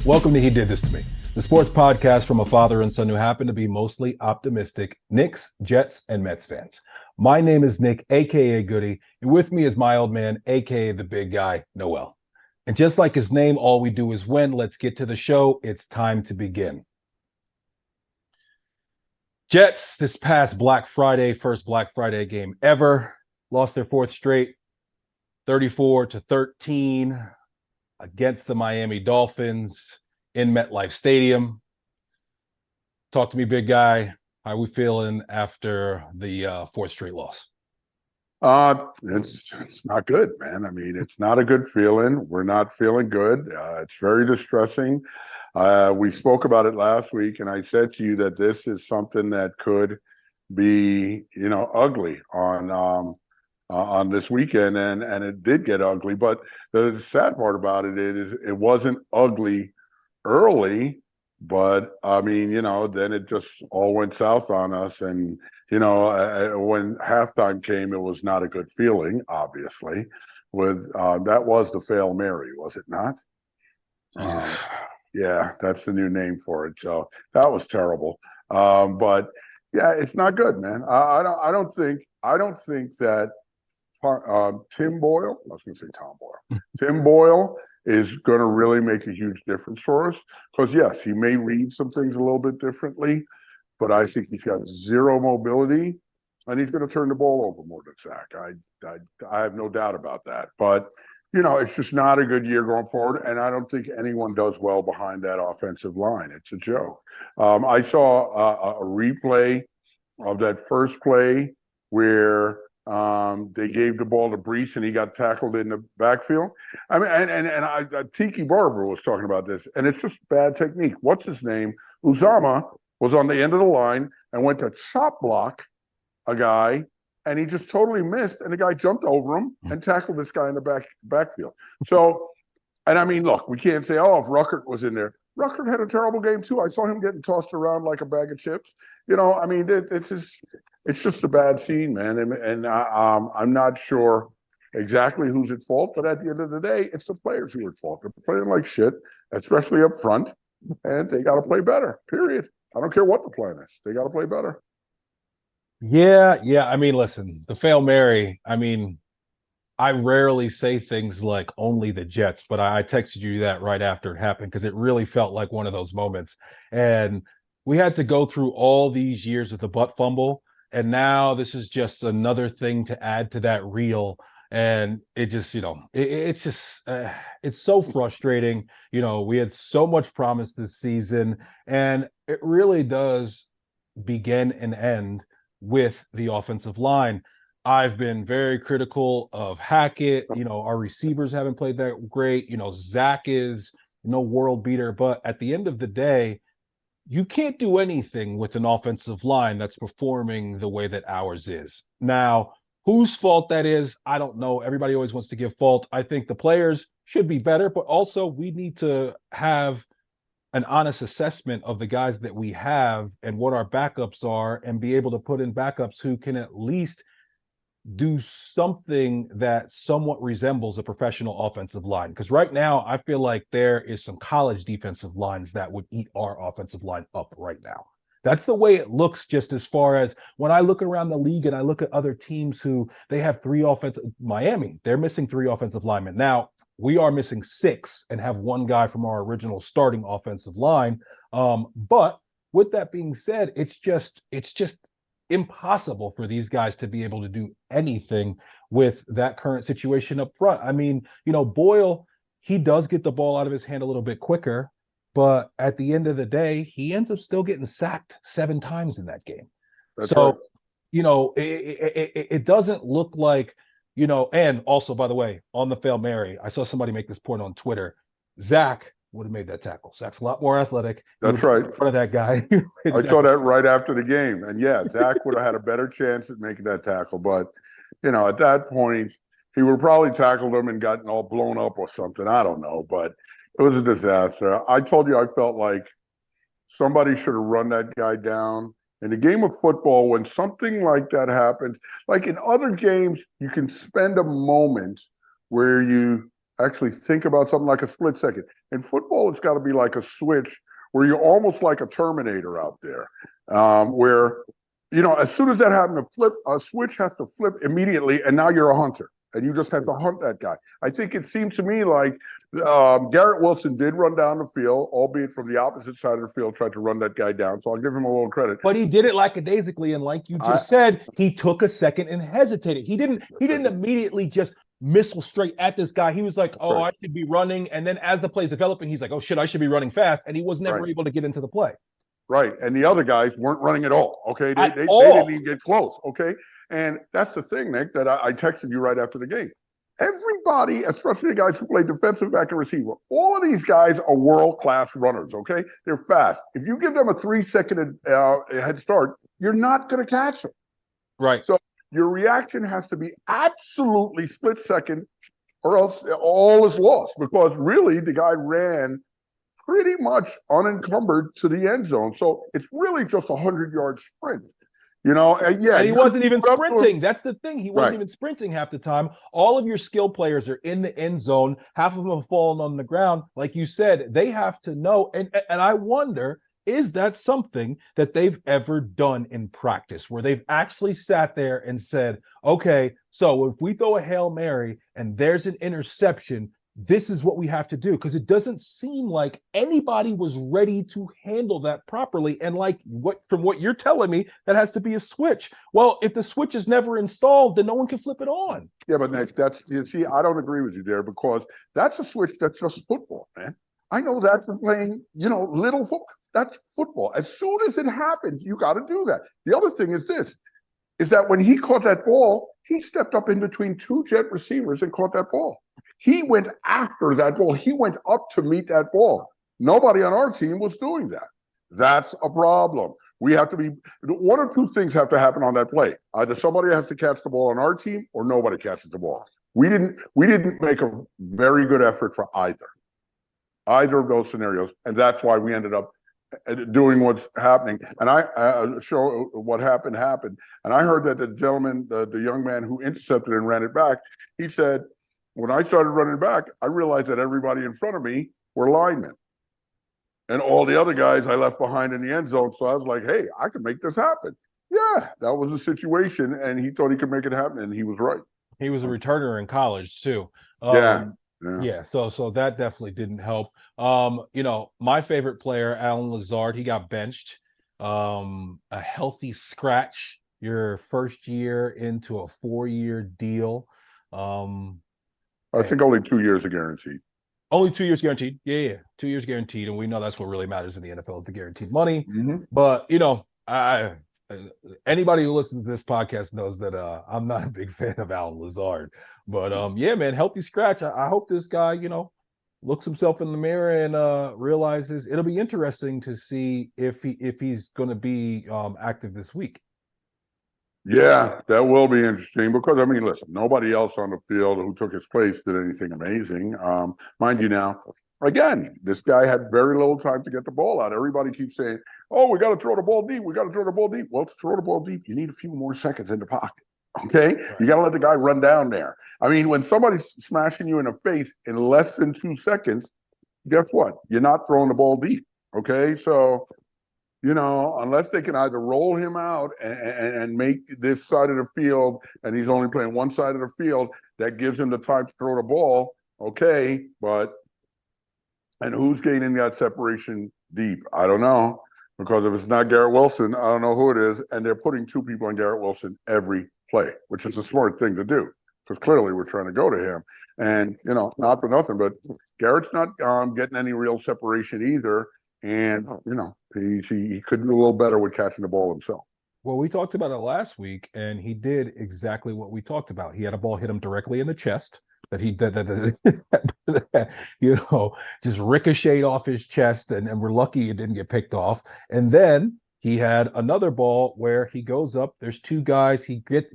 Welcome to He Did This to Me, the sports podcast from a father and son who happen to be mostly optimistic Knicks, Jets, and Mets fans. My name is Nick, aka Goody, and with me is my old man, aka the big guy, Noel. And just like his name, all we do is win. Let's get to the show. It's time to begin. Jets this past Black Friday, first Black Friday game ever, lost their fourth straight, 34-13 against the Miami Dolphins in MetLife Stadium. Talk to me, big guy. How are we feeling after the fourth straight loss? It's not good, man. I mean, it's not a good feeling. We're not feeling good. It's very distressing. We spoke about it last week, and I said to you that this is something that could be, ugly on this weekend, and it did get ugly. But the sad part about it is it wasn't ugly early, but I mean, then it just all went south on us. And when halftime came, it was not a good feeling. Obviously, with that was the Fail Mary, was it not? Yeah, that's the new name for it. So that was terrible. But yeah, it's not good, man. I don't think that Tim Boyle, I was going to say Tom Boyle. Tim Boyle is going to really make a huge difference for us because, yes, he may read some things a little bit differently, but I think he's got zero mobility, and he's going to turn the ball over more than Zach. I have no doubt about that. But, it's just not a good year going forward, and I don't think anyone does well behind that offensive line. It's a joke. I saw a replay of that first play where they gave the ball to Brees and he got tackled in the backfield. I mean, and Tiki Barber was talking about this, and it's just bad technique. What's his name? Uzama was on the end of the line and went to chop block a guy, and he just totally missed, and the guy jumped over him and tackled this guy in the backfield. So, and I mean, look, we can't say, oh, if Ruckert was in there. Ruckert had a terrible game too. I saw him getting tossed around like a bag of chips. I mean, it's just a bad scene, man. And I'm not sure exactly who's at fault, but at the end of the day, it's the players who are at fault. They're playing like shit, especially up front, and they got to play better, period. I don't care what the plan is. They got to play better. Yeah. I mean, listen, the Fail Mary, I mean, I rarely say things like only the Jets, but I texted you that right after it happened because it really felt like one of those moments. And we had to go through all these years of the butt fumble. And now this is just another thing to add to that reel. And it just, it's just, it's so frustrating. We had so much promise this season, and it really does begin and end with the offensive line. I've been very critical of Hackett. Our receivers haven't played that great. Zach is no world beater, but at the end of the day, you can't do anything with an offensive line that's performing the way that ours is. Now, whose fault that is, I don't know. Everybody always wants to give fault. I think the players should be better, but also we need to have an honest assessment of the guys that we have and what our backups are and be able to put in backups who can at least do something that somewhat resembles a professional offensive line. Because right now, I feel like there is some college defensive lines that would eat our offensive line up right now. That's the way it looks, just as far as when I look around the league and I look at other teams who they have three offensive. Miami, they're missing three offensive linemen. Now, we are missing six and have one guy from our original starting offensive line. But with that being said, it's just impossible for these guys to be able to do anything with that current situation up front. I mean, Boyle, he does get the ball out of his hand a little bit quicker, but at the end of the day, he ends up still getting sacked 7 times in that game. That's right. It doesn't look like, and also, by the way, on the Fail Mary, I saw somebody make this point on Twitter. Zach would have made that tackle. Zach's a lot more athletic. That's right. In front of that guy. I saw that right after the game. And yeah, Zach would have had a better chance at making that tackle. But, at that point, he would have probably tackled him and gotten all blown up or something. I don't know. But it was a disaster. I told you I felt like somebody should have run that guy down. In the game of football, when something like that happens, like in other games, you can spend a moment where you actually think about something like a split second. In football, it's got to be like a switch where you're almost like a Terminator out there, where as soon as that happens, a switch has to flip immediately, and now you're a hunter, and you just have to hunt that guy. I think it seemed to me like Garrett Wilson did run down the field, albeit from the opposite side of the field, tried to run that guy down. So I'll give him a little credit. But he did it lackadaisically, and like you I just said, he took a second and hesitated. He didn't immediately just missile straight at this guy. He was like, "Oh, right, I should be running," and then as the play's developing, he's like, "Oh shit, I should be running fast," and he was never right, able to get into the play right. And the other guys weren't running at all. Okay, they at they, they didn't all. even get close. Okay, and that's the thing, Nick, that I texted you right after the game. Everybody, especially the guys who play defensive back and receiver, all of these guys are world class runners. Okay, they're fast. If you give them a 3 second head start, you're not going to catch them. Right. So your reaction has to be absolutely split second, or else all is lost. Because really, the guy ran pretty much unencumbered to the end zone. So it's really just a 100-yard sprint. And yeah, And he you could wasn't even run up to him. sprinting. That's the thing. He wasn't Right. even sprinting half the time. All of your skill players are in the end zone. Half of them have fallen on the ground. Like you said, they have to know. And I wonder, is that something that they've ever done in practice where they've actually sat there and said, okay, so if we throw a Hail Mary and there's an interception, this is what we have to do, because it doesn't seem like anybody was ready to handle that properly. And like from what you're telling me, that has to be a switch. Well, if the switch is never installed, then no one can flip it on. Yeah, but Nick, I don't agree with you there, because that's a switch that's just football, man. I know that from playing, little football. That's football. As soon as it happens, you got to do that. The other thing is this, is that when he caught that ball, he stepped up in between two jet receivers and caught that ball. He went after that ball. He went up to meet that ball. Nobody on our team was doing that. That's a problem. We have to be, one or two things have to happen on that play. Either somebody has to catch the ball on our team, or nobody catches the ball. We didn't make a very good effort for either of those scenarios, and that's why we ended up doing what's happening. And I show what happened. And I heard that the gentleman, the young man who intercepted and ran it back, he said, when I started running back, I realized that everybody in front of me were linemen, and all the other guys I left behind in the end zone. So I was like, hey, I can make this happen. Yeah, that was a situation, and he thought he could make it happen, and he was right. He was a returner in college too. Yeah, Um, yeah. yeah, so that definitely didn't help. My favorite player, Alan Lazard, he got benched. A healthy scratch your first year into a 4-year deal. Um, I think only 2 years are guaranteed. Only 2 years guaranteed. Yeah. 2 years guaranteed. And we know that's what really matters in the NFL is the guaranteed money. Mm-hmm. But, anybody who listens to this podcast knows that I'm not a big fan of Alan Lazard. But yeah, man, healthy scratch. I hope this guy, looks himself in the mirror and realizes it'll be interesting to see if he's going to be active this week. Yeah, that will be interesting, because I mean, listen, nobody else on the field who took his place did anything amazing. Mind you, now again, this guy had very little time to get the ball out. Everybody keeps saying, "Oh, we got to throw the ball deep. We got to throw the ball deep." Well, to throw the ball deep, you need a few more seconds in the pocket. Okay, Right. you got to let the guy run down there. I mean, when somebody's smashing you in the face in less than 2 seconds, guess what? You're not throwing the ball deep. Okay, so unless they can either roll him out and make this side of the field, and he's only playing one side of the field, that gives him the time to throw the ball. Okay, and who's gaining that separation deep? I don't know, because if it's not Garrett Wilson, I don't know who it is, and they're putting two people on Garrett Wilson every play, which is a smart thing to do, because clearly we're trying to go to him. And not for nothing, but Garrett's not getting any real separation either. And he could do a little better with catching the ball himself. Well, we talked about it last week, and he did exactly what we talked about. He had a ball hit him directly in the chest that he did, just ricocheted off his chest, and we're lucky it didn't get picked off. And then he had another ball where he goes up. There's two guys.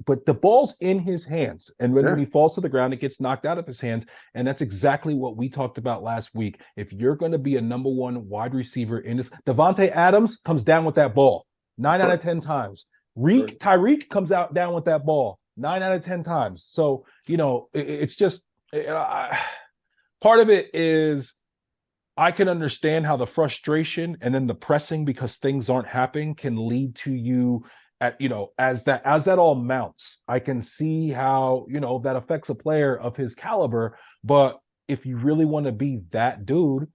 But the ball's in his hands, and when he falls to the ground, it gets knocked out of his hands. And that's exactly what we talked about last week. If you're going to be a number one wide receiver in this, Devontae Adams comes down with that ball 9 out of 10 times. Tyreek comes out down with that ball 9 out of 10 times. So it's just part of it is I can understand how the frustration and then the pressing because things aren't happening can lead to you at as that all mounts. I can see how that affects a player of his caliber. But if you really want to be that dude,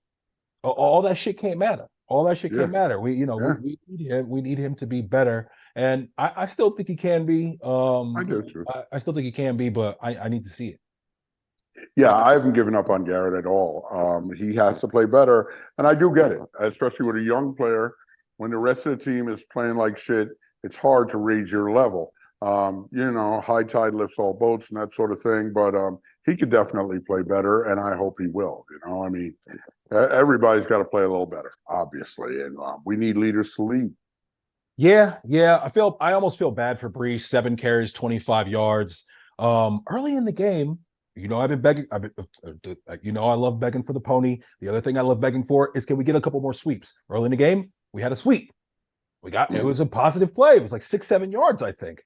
all that shit can't matter. All that shit Yeah, can't matter. We you know yeah, we need him. We need him to be better, and I still think he can be. I do too. I still think he can be, but I need to see it. Yeah, I haven't given up on Garrett at all. He has to play better, and I do get it, especially with a young player. When the rest of the team is playing like shit, it's hard to raise your level. High tide lifts all boats and that sort of thing. But he could definitely play better, and I hope he will. I mean, everybody's got to play a little better, obviously, and we need leaders to lead. Yeah, yeah. I almost feel bad for Brees. 7 carries, 25 yards. Early in the game, I've been begging. I love begging for the pony. The other thing I love begging for is can we get a couple more sweeps? Early in the game, we had a sweep. It was a positive play. It was like 6, 7 yards, I think.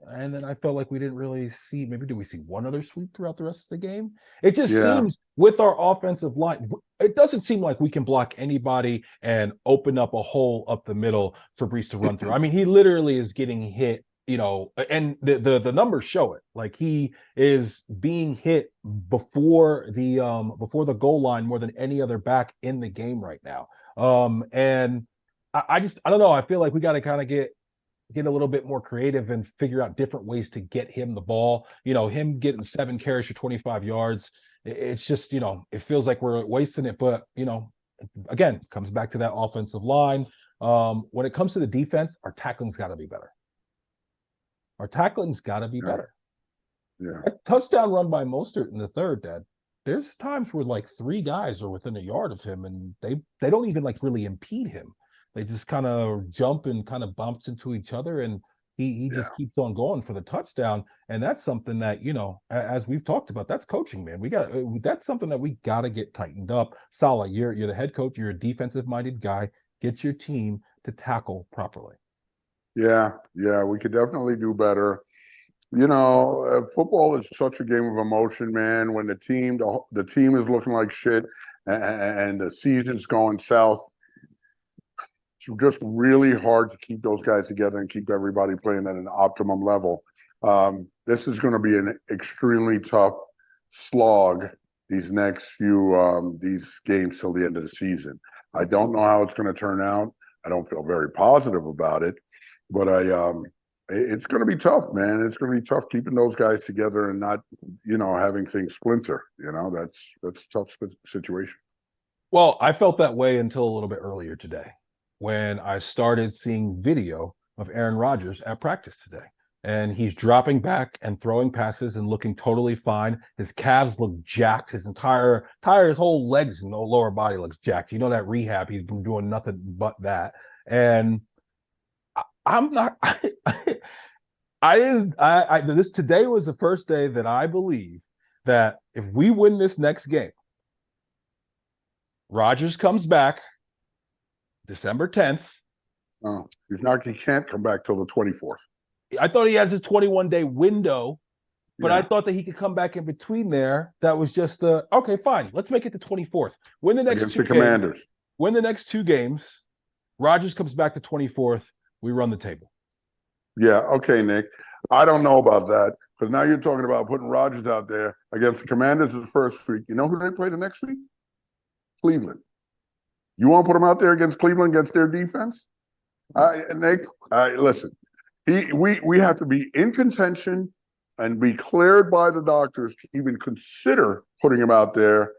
And then I felt like we didn't really see, maybe did we see one other sweep throughout the rest of the game? It just Yeah, seems with our offensive line, it doesn't seem like we can block anybody and open up a hole up the middle for Brees to run through. I mean, he literally is getting hit, and the numbers show it. Like he is being hit before the goal line more than any other back in the game right now. And I don't know. I feel like we got to kind of get a little bit more creative and figure out different ways to get him the ball. Him getting 7 carries for 25 yards. It's just, it feels like we're wasting it. But, again, comes back to that offensive line. When it comes to the defense, our tackling's got to be better. Our tackling's got to be yeah, better. yeah. A touchdown run by Mostert in the third, Dad. There's times where like three guys are within a yard of him, and they don't even like really impede him. They just kind of jump and kind of bumps into each other, and he Yeah. just keeps on going for the touchdown. And that's something that as we've talked about, that's coaching, man. That's something that we got to get tightened up. Salah, you're the head coach. You're a defensive minded guy. Get your team to tackle properly. Yeah, yeah, we could definitely do better. Football is such a game of emotion, man. When the team is looking like shit and the season's going south, it's just really hard to keep those guys together and keep everybody playing at an optimum level. This is going to be an extremely tough slog these next few these games till the end of the season. I don't know how it's going to turn out. I don't feel very positive about it, but it's going to be tough, man. It's going to be tough keeping those guys together and not, having things splinter. That's a tough situation. Well, I felt that way until a little bit earlier today when I started seeing video of Aaron Rodgers at practice today. And he's dropping back and throwing passes and looking totally fine. His calves look jacked. His whole legs and the lower body looks jacked. That rehab, he's been doing nothing but that. And I'm not, I didn't, this today was the first day that I believe that if we win this next game, Rodgers comes back December 10th. He can't come back till the 24th. I thought he has a 21-day window, but I Yeah, thought that he could come back in between there. That was just okay, fine. Let's make it the 24th. Win the next against two the games. Commanders. Win the next two games. Rodgers comes back the 24th. We run the table. Yeah, okay, Nick. I don't know about that because now you're talking about putting Rodgers out there against the Commanders the first week. You know who they play the next week? Cleveland. You want to put him out there against Cleveland against their defense? Nick, listen. We have to be in contention and be cleared by the doctors to even consider putting him out there.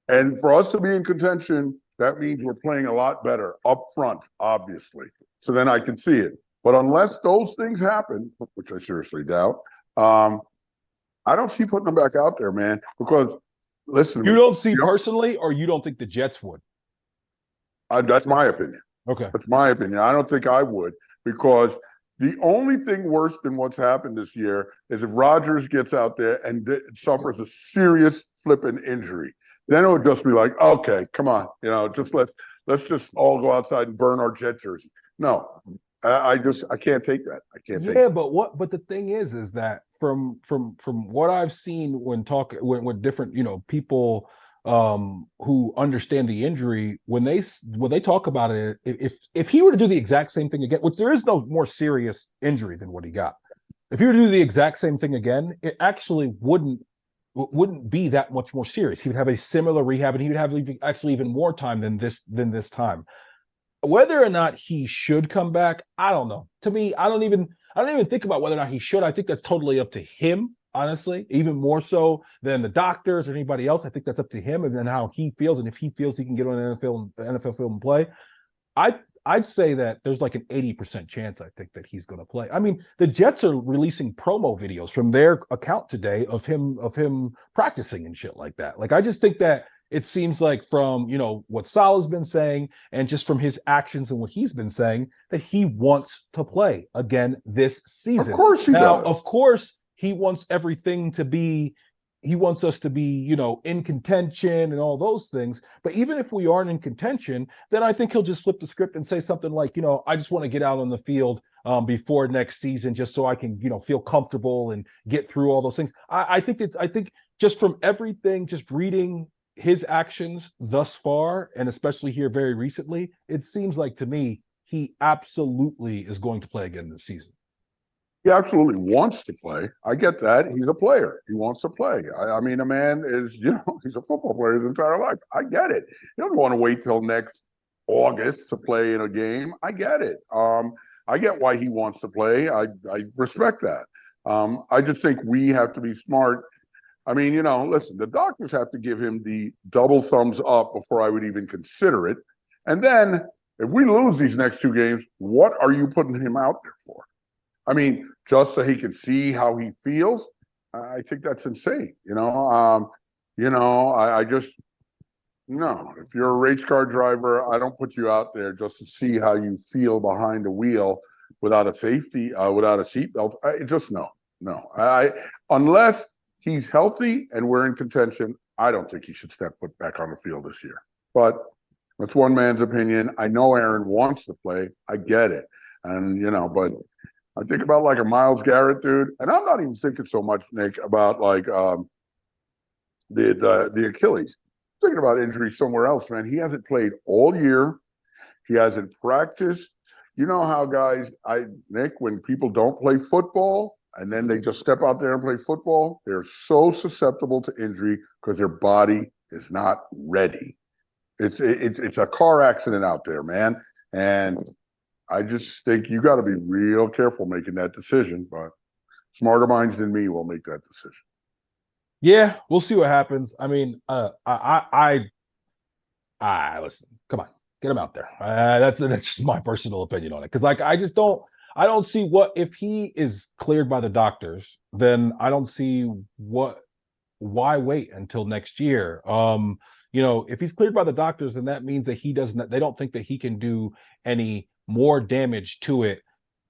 And for us to be in contention, that means we're playing a lot better up front, obviously. So then I can see it. But unless those things happen, which I seriously doubt, I don't see putting them back out there, man. Because listen to You me. don't see personally, or you don't think the Jets would? That's my opinion. Okay. That's my opinion. I don't think I would because the only thing worse than what's happened this year is if Rodgers gets out there and suffers a serious flipping injury. Then it would just be like, okay, come on, just let's just all go outside and burn our Jet jersey. No, I can't take that. I can't take Yeah, that. but the thing is that from what I've seen when talking when different people who understand the injury when they talk about it, if he were to do the exact same thing again, which there is no more serious injury than what he got, if he were to do the exact same thing again, it actually wouldn't be that much more serious. He would have a similar rehab, and he would have actually even more time than this time. Whether or not he should come back, I don't know. To me, I don't even think about whether or not he should. I think that's totally up to him, honestly, even more so than the doctors or anybody else. I think that's up to him and then how he feels, and if he feels he can get on an NFL field and play. I'd say that there's like an 80% chance I think that he's going to play. I mean, the Jets are releasing promo videos from their account today of him practicing and shit like that. Like I just think that it seems like from, what Salah's been saying and just from his actions and what he's been saying that he wants to play again this Of season. course he Now, does. of course, he wants everything to be he wants us to be, in contention and all those things. But even if we aren't in contention, then I think he'll just flip the script and say something like, I just want to get out on the field before next season, just so I can, feel comfortable and get through all those things. I think just from everything, just reading his actions thus far, and especially here very recently, it seems like to me he absolutely is going to play again this season. He absolutely wants to play. I get that. He's a player. He wants to play. I mean, a man is, he's a football player his entire life. I get it. He doesn't want to wait till next August to play in a game. I get it. I get why he wants to play. I respect that. I just think we have to be smart. I mean, listen, the doctors have to give him the double thumbs up before I would even consider it. And then if we lose these next two games, what are you putting him out there for? I mean, just so he can see how he feels. I think that's insane. I just no. If you're a race car driver, I don't put you out there just to see how you feel behind the wheel without a safety, without a seatbelt. Just no, no. Unless he's healthy and we're in contention, I don't think he should step foot back on the field this year. But that's one man's opinion. I know Aaron wants to play. I get it, and but I think about like a Myles Garrett dude, and I'm not even thinking so much, Nick, about like the Achilles. I'm thinking about injury somewhere else, man. He hasn't played all year. He hasn't practiced. You know how guys, Nick, when people don't play football and then they just step out there and play football, they're so susceptible to injury because their body is not ready. It's a car accident out there, man, and I just think you got to be real careful making that decision, but smarter minds than me will make that decision. Yeah, we'll see what happens. I mean, listen, come on, get him out there. That's just my personal opinion on it. Because like, I don't see what if he is cleared by the doctors, then I don't see why wait until next year. If he's cleared by the doctors, then that means that he doesn't. They don't think that he can do any more damage to it,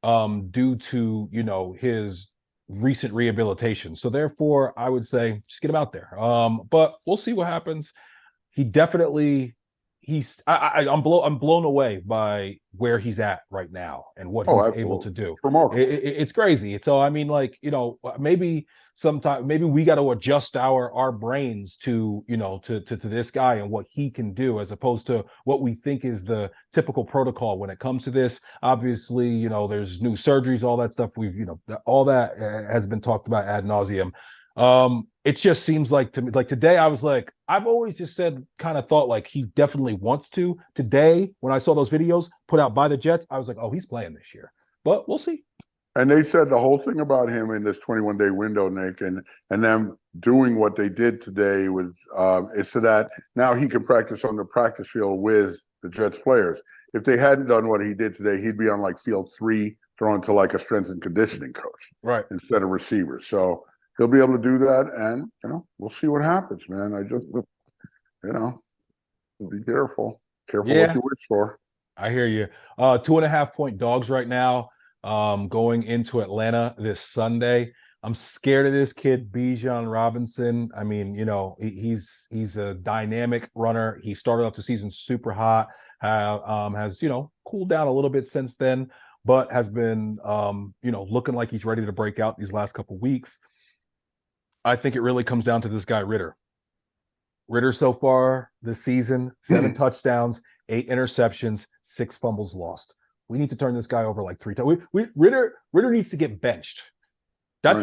due to his recent rehabilitation. So therefore, I would say just get him out there. But we'll see what happens. He definitely I'm blown away by where he's at right now and what Oh, he's able to absolutely. do. It's remarkable. It's crazy. So I mean, like, maybe sometime maybe we got to adjust our brains to to this guy and what he can do as opposed to what we think is the typical protocol when it comes to this. Obviously, there's new surgeries, all that stuff. All that has been talked about ad nauseum. It just seems like to me, like today, I was like, I've always just said, kind of thought like he definitely wants to. Today, when I saw those videos put out by the Jets, I was like, oh, he's playing this year. But we'll see. And they said the whole thing about him in this 21-day window, Nick, and them doing what they did today was is so that now he can practice on the practice field with the Jets players. If they hadn't done what he did today, he'd be on like field 3, thrown to like a strength and conditioning coach Right. instead of receivers. So he'll be able to do that, and we'll see what happens, man. I just be careful, careful what Yeah, you wish for. I hear you. 2.5 point dogs right now. Going into Atlanta this Sunday. I'm scared of this kid, Bijan Robinson. I mean, he's a dynamic runner. He started off the season super hot. Has cooled down a little bit since then. but has been, looking like he's ready to break out these last couple weeks. I think it really comes down to this guy Ritter. Ritter so far this season, 7 touchdowns, 8 interceptions, 6 fumbles lost. We need to turn this guy over like 3 times. Ritter needs to get benched. Right.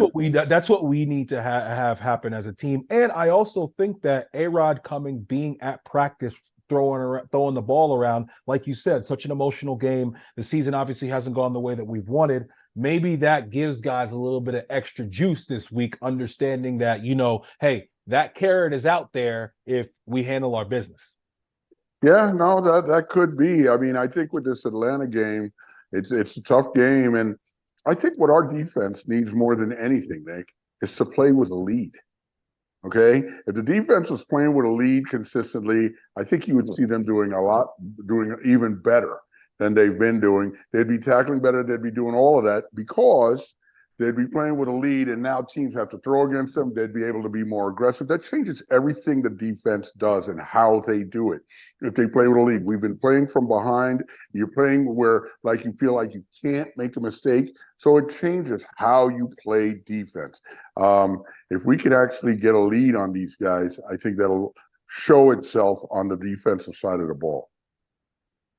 That's what we need to have happen as a team. And I also think that A-Rod coming, being at practice, throwing the ball around, like you said, such an emotional game. The season obviously hasn't gone the way that we've wanted. Maybe that gives guys a little bit of extra juice this week, understanding that, hey, that carrot is out there if we handle our business. Yeah, no, that could be. I mean, I think with this Atlanta game, it's a tough game, and I think what our defense needs more than anything, Nick, is to play with a lead. Okay, if the defense was playing with a lead consistently, I think you would see them doing even better than they've been doing. They'd be tackling better. They'd be doing all of that because they'd be playing with a lead, and now teams have to throw against them. They'd be able to be more aggressive. That changes everything the defense does and how they do it. If they play with a lead, we've been playing from behind. You're playing where like you feel like you can't make a mistake. So it changes how you play defense. If we can actually get a lead on these guys, I think that'll show itself on the defensive side of the ball.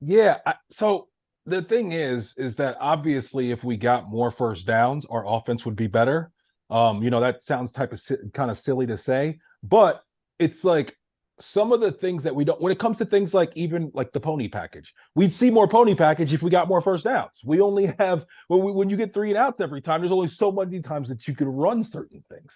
Yeah. So the thing is that obviously if we got more first downs, our offense would be better. That sounds kind of silly to say, but it's like some of the things that we don't, when it comes to things like even like the pony package, we'd see more pony package if we got more first downs. We only have, when you get 3 and outs every time, there's only so many times that you can run certain things.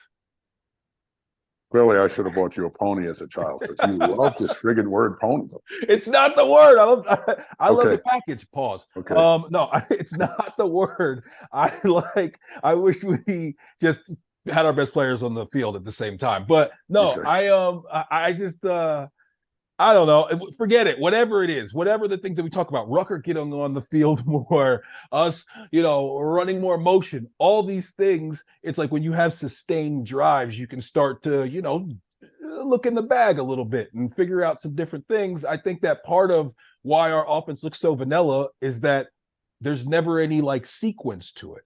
Clearly, I should have bought you a pony as a child because you love this friggin' word pony. It's not the word. I love the Okay, package. Pause. okay, No, it's not the word. I wish we just had our best players on the field at the same time. But no, okay. I just I don't know. Forget it. Whatever it is, whatever the things that we talk about, Rucker getting on the field more, us, running more motion, all these things. It's like when you have sustained drives, you can start to, look in the bag a little bit and figure out some different things. I think that part of why our offense looks so vanilla is that there's never any like sequence to it.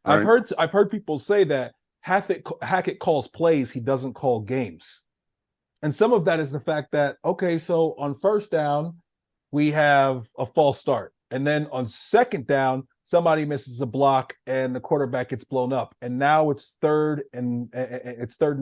I've Right, heard I've heard people say that Hackett calls plays, he doesn't call games. And some of that is the fact that, okay, so on first down, we have a false start. And then on second down, somebody misses a block and the quarterback gets blown up. And now it's third and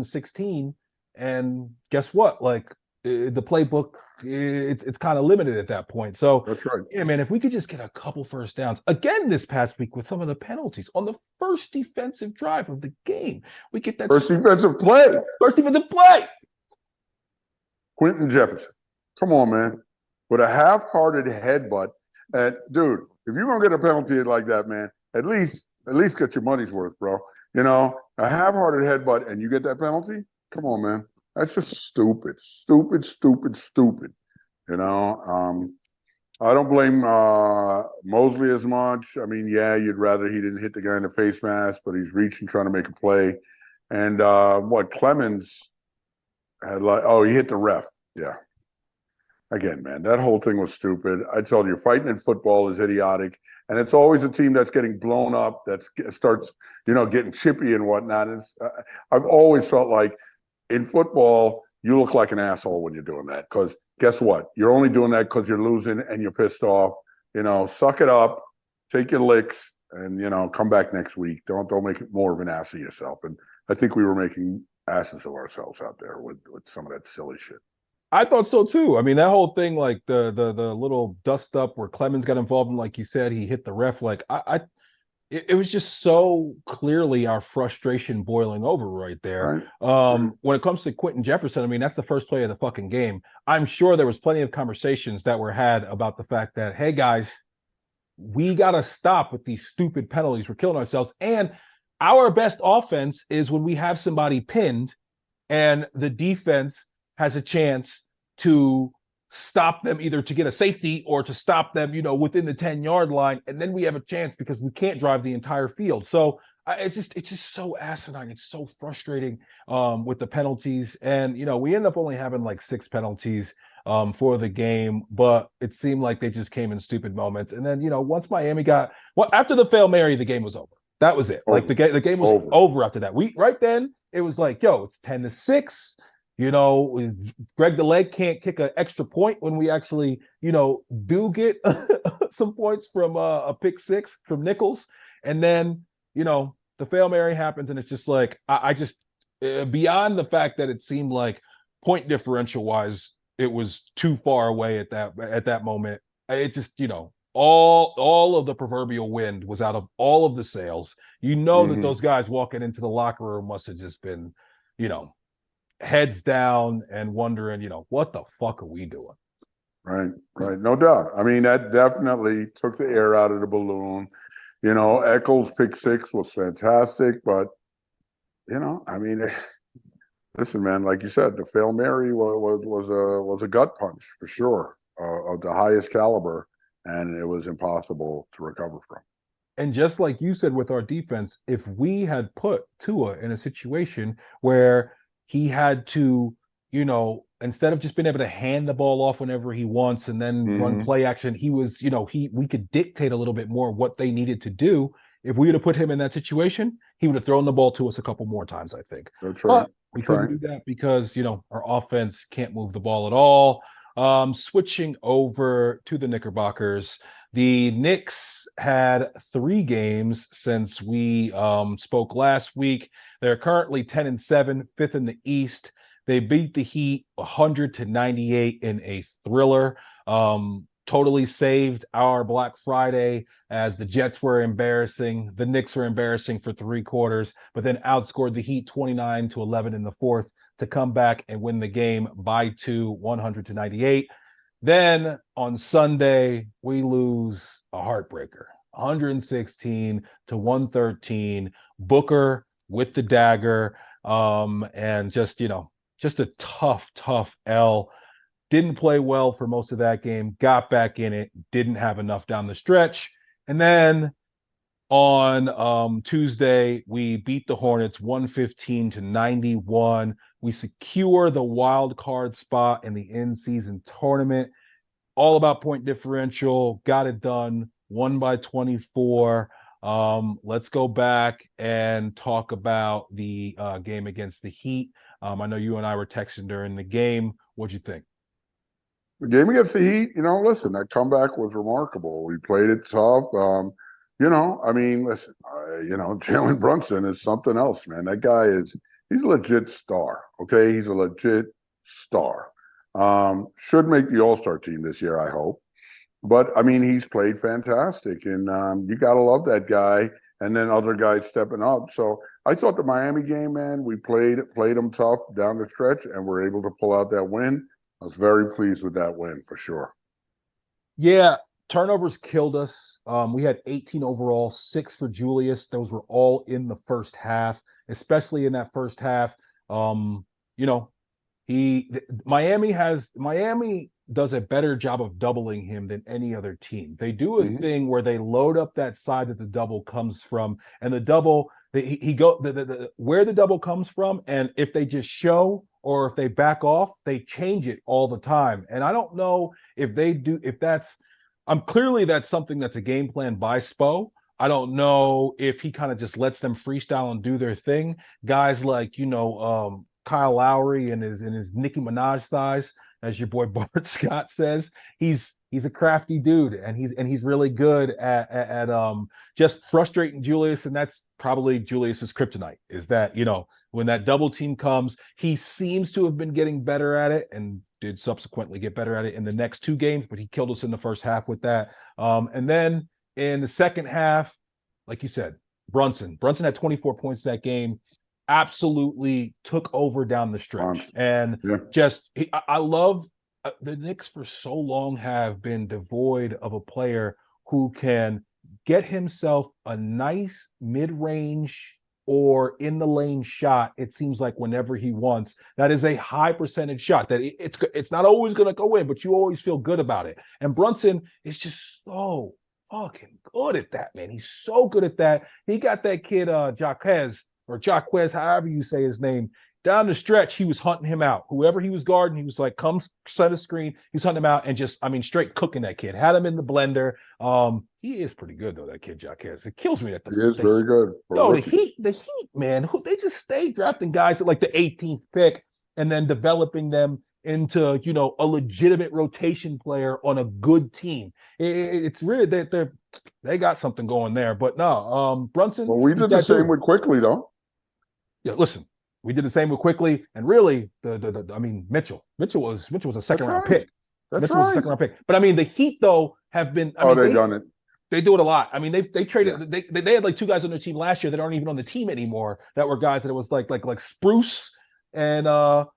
16. And guess what? Like the playbook, it's kind of limited at that point. So, that's right. yeah, man, if we could just get a couple first downs again this past week with some of the penalties on the first defensive drive of the game, we get that First defensive play, first defensive play. Quentin Jefferson. Come on, man. With a half-hearted headbutt. And dude, if you're gonna get a penalty like that, man, at least get your money's worth, bro. A half-hearted headbutt and you get that penalty? Come on, man. That's just stupid. Stupid, stupid, stupid. You know, I don't blame Mosley as much. I mean, yeah, you'd rather he didn't hit the guy in the face mask, but he's reaching, trying to make a play. And what Clemens had he hit the ref. Yeah. Again, man, that whole thing was stupid. I told you, fighting in football is idiotic, and it's always a team that's getting blown up that starts, getting chippy and whatnot. I've always felt like in football, you look like an asshole when you're doing that because guess what? You're only doing that because you're losing and you're pissed off. Suck it up, take your licks, and come back next week. Don't make it more of an ass of yourself. And I think we were making asses of ourselves out there with some of that silly shit. I thought so too. I mean, that whole thing, like the little dust up where Clemens got involved in, like you said, he hit the ref. Like it was just so clearly our frustration boiling over right there. Right? Right. When it comes to Quentin Jefferson, I mean, that's the first play of the fucking game. I'm sure there was plenty of conversations that were had about the fact that, hey guys, we got to stop with these stupid penalties. We're killing ourselves. And our best offense is when we have somebody pinned and the defense has a chance to stop them, either to get a safety or to stop them, within the 10-yard line. And then we have a chance because we can't drive the entire field. So it's just so asinine. It's so frustrating with the penalties. And, we end up only having like 6 penalties. for the game, but it seemed like they just came in stupid moments. And then, once Miami after the Fail Mary, the game was over. That was it. Like Over, the game was over. over after that. Right then, it was like, yo, it's 10-6. Greg the Leg can't kick an extra point when we actually, do get some points from a pick six from Nichols. And then, the Fail Mary happens, and it's just like, I just, beyond the fact that it seemed like point differential wise, it was too far away at that moment. It just, all of the proverbial wind was out of all of the sails. That Hmm. those guys walking into the locker room must have just been, you know, heads down and wondering, what the fuck are we doing? Right, right. No doubt. I mean, that definitely took the air out of the balloon. Eccles pick six was fantastic, but I mean, listen, man, like you said, the Fail Mary was a gut punch for sure, of the highest caliber, and it was impossible to recover from. And just like you said with our defense, if we had put Tua in a situation where he had to, instead of just being able to hand the ball off whenever he wants and then run Hmm. play action, he was, we could dictate a little bit more what they needed to do. If we would have put him in that situation, he would have thrown the ball to us a couple more times, I think. That's right. But we That's couldn't right. do that because, our offense can't move the ball at all. Switching over to the Knickerbockers, the Knicks had 3 games since we spoke last week. They're currently 10-7, fifth in the East. They beat the Heat 100-98 in a thriller. Totally saved our Black Friday as the Jets were embarrassing. The Knicks were embarrassing for 3 quarters, but then outscored the Heat 29-11 in the fourth to come back and win the game by 2, 100-98. Then on Sunday, we lose a heartbreaker, 116-113. Booker with the dagger, and just a tough, tough L. Didn't play well for most of that game. Got back in it. Didn't have enough down the stretch. And then on Tuesday, we beat the Hornets 115-91. We secure the wild card spot in the in-season tournament. All about point differential. Got it done. Won by 24. Let's go back and talk about the game against the Heat. I know you and I were texting during the game. What'd you think? The game against the Heat, listen, that comeback was remarkable. We played it tough. I mean, listen, Jalen Brunson is something else, man. That guy he's a legit star. Okay. He's a legit star. Should make the All-Star team this year, I hope. But I mean, he's played fantastic, and you got to love that guy. And then other guys stepping up. So I thought the Miami game, man, we played them tough down the stretch, and we're able to pull out that win. I was very pleased with that win for sure. Yeah, turnovers killed us. We had 18 overall, 6 for Julius. Those were all in the first half, especially in that first half. You know, Miami does a better job of doubling him than any other team. They do a Hmm. thing where they load up that side that the double comes from, and the double he go where the double comes from, and if they just show or if they back off, they change it all the time. And I don't know if that's clearly that's something that's a game plan by Spo. I don't know if he kind of just lets them freestyle and do their thing. Guys like Kyle Lowry and his Nicki Minaj size, as your boy Bart Scott says, he's a crafty dude, and he's really good at just frustrating Julius, and that's probably Julius's kryptonite. Is that when that double team comes, he seems to have been getting better at it, and did subsequently get better at it in the next 2 games, but he killed us in the first half with that. And then in the second half, like you said, Brunson had 24 points that game, absolutely took over down the stretch. Monster. And Yeah. I love the Knicks for so long have been devoid of a player who can get himself a nice mid-range or in the lane shot. It seems like whenever he wants, that is a high percentage shot. That it's not always going to go in, but you always feel good about it. And Brunson is just so fucking good at that, man. He's so good at that. He got that kid Jaquez, however you say his name, Down the stretch, he was hunting him out. Whoever he was guarding, he was like, come set a screen. He was hunting him out and just, I mean, straight cooking that kid. Had him in the blender. He is pretty good though, that kid Jaquez. It kills me that He is the very good for a yo, rookie. the Heat, man, who they just stay drafting guys at like the 18th pick and then developing them into, a legitimate rotation player on a good team. It's really that they got something going there. But no, Brunson, Well, we he's did the that same dude. with Quickly, though. Yeah, listen, we did the same with Quickly, and really, I mean, Mitchell was a second That's round right. pick. That's Mitchell was a right. second round pick. But I mean, the Heat though have been. I Oh, mean, they done it. they do it a lot. I mean, they Yeah. traded they had like two guys on their team last year that aren't even on the team anymore. That were guys that it was like Spruce and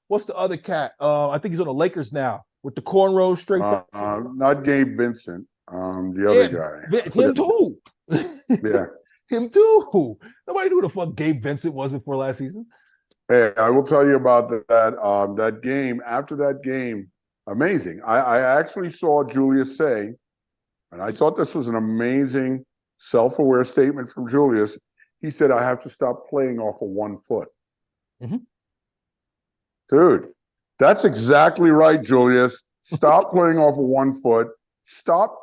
what's the other cat? I think he's on the Lakers now with the cornrows straight back. Not Gabe Vincent. The other Yeah, guy. I forget him his name. too. Yeah. Him too. Nobody knew who the fuck Gabe Vincent was before last season. Hey, I will tell you about that game. After that game, amazing. I actually saw Julius say, and I thought this was an amazing self-aware statement from Julius. He said, "I have to stop playing off of 1 foot." Mhm. Dude, that's exactly right, Julius. Stop playing off of 1 foot. Stop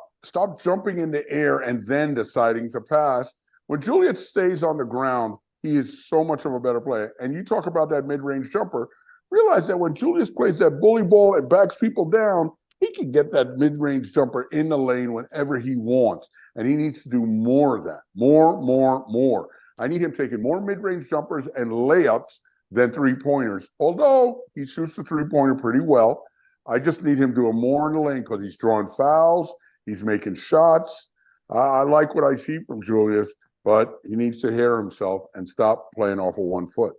jumping in the air and then deciding to pass. When Julius stays on the ground, he is so much of a better player. And you talk about that mid-range jumper. Realize that when Julius plays that bully ball and backs people down, he can get that mid-range jumper in the lane whenever he wants. And he needs to do more of that. More, more, more. I need him taking more mid-range jumpers and layups than three-pointers. Although he shoots the three-pointer pretty well, I just need him doing more in the lane because he's drawing fouls, he's making shots. I like what I see from Julius, but he needs to hear himself and stop playing off of 1 foot.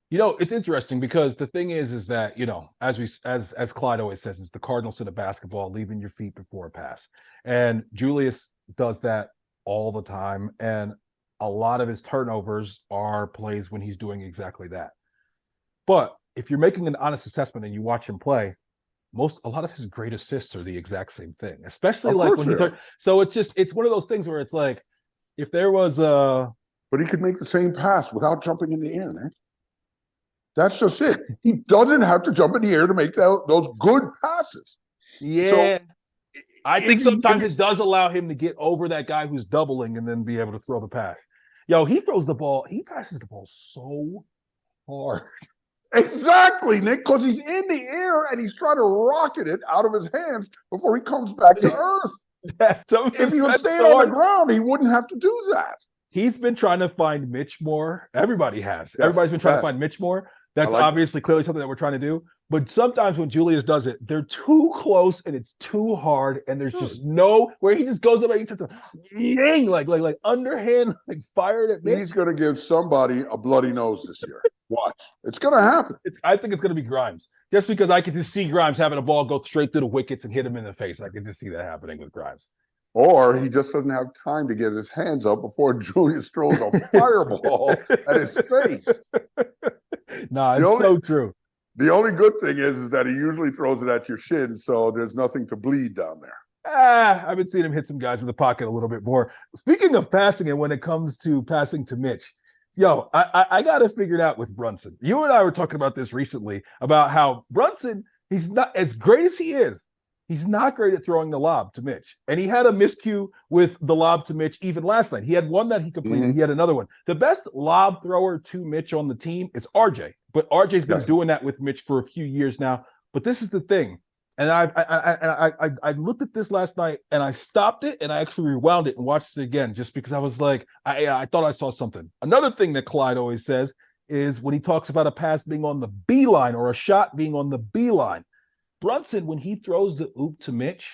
It's interesting because the thing is that as Clyde always says, it's the cardinal sin of basketball, leaving your feet before a pass, and Julius does that all the time, and a lot of his turnovers are plays when he's doing exactly that. But if you're making an honest assessment and you watch him play, a lot of his great assists are the exact same thing, especially Of like course when they he are. so it's one of those things where it's like if there was a But he could make the same pass without jumping in the air, man. That's just it. He doesn't have to jump in the air to make those good passes. So yeah. I if think he sometimes if it does allow him to get over that guy who's doubling and then be able to throw the pass. Yo, he passes the ball so hard. exactly, Nick, because he's in the air and he's trying to rocket it out of his hands before he comes back to earth. Some of If his he was passes staying so on the hard. ground, he wouldn't have to do that. He's been trying to find Mitch more. Everybody has. Yes, Everybody's been trying to yes. find Mitch more. I That's like that. obviously clearly something that we're trying to do. But sometimes when Julius does it, they're too close and it's too hard, and there's Dude, just no where he just goes up and he just yang like underhand, like fired at Mitch. he's going to give somebody a bloody nose this year. Watch. It's going to happen. I think it's going to be Grimes, just because I could just see Grimes having a ball go straight through the wickets and hit him in the face. I could just see that happening with Grimes. Or he just doesn't have time to get his hands up before Julius throws a fireball at his face. Nah, The it's only so true. the only good thing is that he usually throws it at your shin, so there's nothing to bleed down there. I've been seeing him hit some guys in the pocket a little bit more. Speaking of passing, and when it comes to passing to Mitch, yo, I got to figure it out with Brunson. You and I were talking about this recently about how Brunson, he's not as great as he is. He's not great at throwing the lob to Mitch. And he had a miscue with the lob to Mitch even last night. He had one that he completed. Mm-hmm. He had another one. The best lob thrower to Mitch on the team is RJ. But RJ's been Yes. doing that with Mitch for a few years now. But this is the thing. And I looked at this last night and I stopped it and I actually rewound it and watched it again just because I was like, I thought I saw something. Another thing that Clyde always says is when he talks about a pass being on the B line or a shot being on the B line. Brunson, when he throws the oop to Mitch,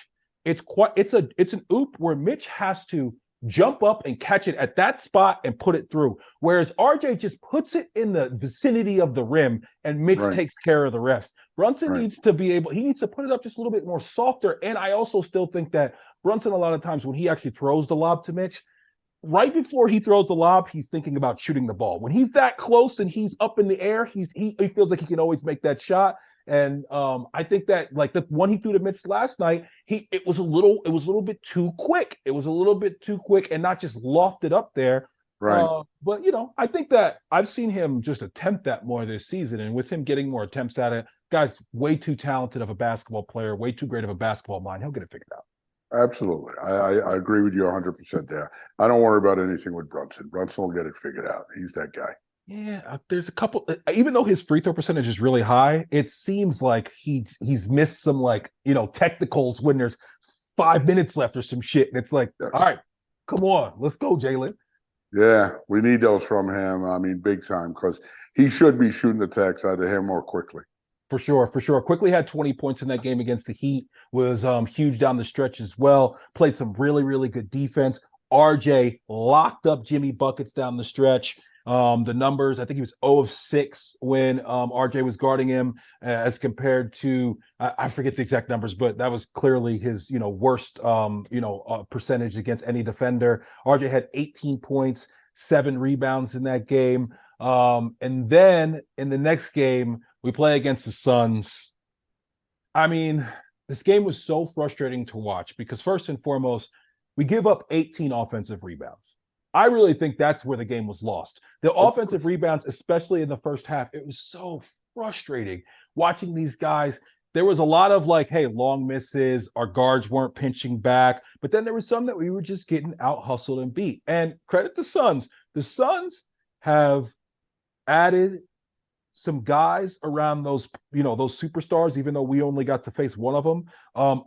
it's an oop where Mitch has to jump up and catch it at that spot and put it through. Whereas RJ just puts it in the vicinity of the rim and Mitch Right. takes care of the rest. Brunson Right. needs to he needs to put it up just a little bit more softer. And I also still think that Brunson, a lot of times when he actually throws the lob to Mitch, right before he throws the lob, he's thinking about shooting the ball. When he's that close and he's up in the air, he feels like he can always make that shot. And I think that like the one he threw to Mitch last night, it was a little bit too quick. It was a little bit too quick and not just lofted up there. Right. But I think that I've seen him just attempt that more this season, and with him getting more attempts at it, guy's way too talented of a basketball player, way too great of a basketball mind. He'll get it figured out. Absolutely. I agree with you 100% there. I don't worry about anything with Brunson. Brunson will get it figured out. He's that guy. Yeah, there's a couple. Even though his free throw percentage is really high, it seems like he's missed some like technicals when there's 5 minutes left or some shit, and it's like, all Yes. right, come on, let's go, Jalen. Yeah, we need those from him. I mean, big time, because he should be shooting attacks, either him or quickly. For sure, for sure. Quickly had 20 points in that game against the Heat. Was huge down the stretch as well. Played some really, really good defense. RJ locked up Jimmy buckets down the stretch. The numbers, I think he was 0 of 6 when RJ was guarding him, as compared to I forget the exact numbers, but that was clearly his worst percentage against any defender. RJ had 18 points, 7 rebounds in that game. And then in the next game, we play against the Suns. I mean, this game was so frustrating to watch because first and foremost, we give up 18 offensive rebounds. I really think that's where the game was lost. The offensive rebounds, especially in the first half, it was so frustrating watching these guys. There was a lot of like, hey, long misses, our guards weren't pinching back, but then there was some that we were just getting out hustled and beat. And credit the Suns. The Suns have added some guys around those superstars, even though we only got to face one of them,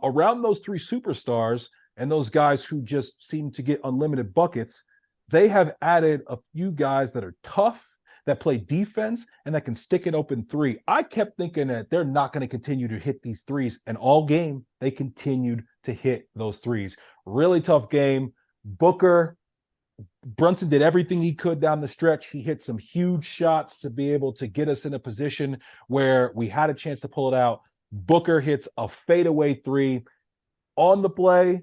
around those three superstars and those guys who just seem to get unlimited buckets. They have added a few guys that are tough, that play defense, and that can stick an open three. I kept thinking that they're not going to continue to hit these threes, and all game they continued to hit those threes. Really tough game. Booker, Brunson did everything he could down the stretch. He hit some huge shots to be able to get us in a position where we had a chance to pull it out. Booker hits a fadeaway three on the play.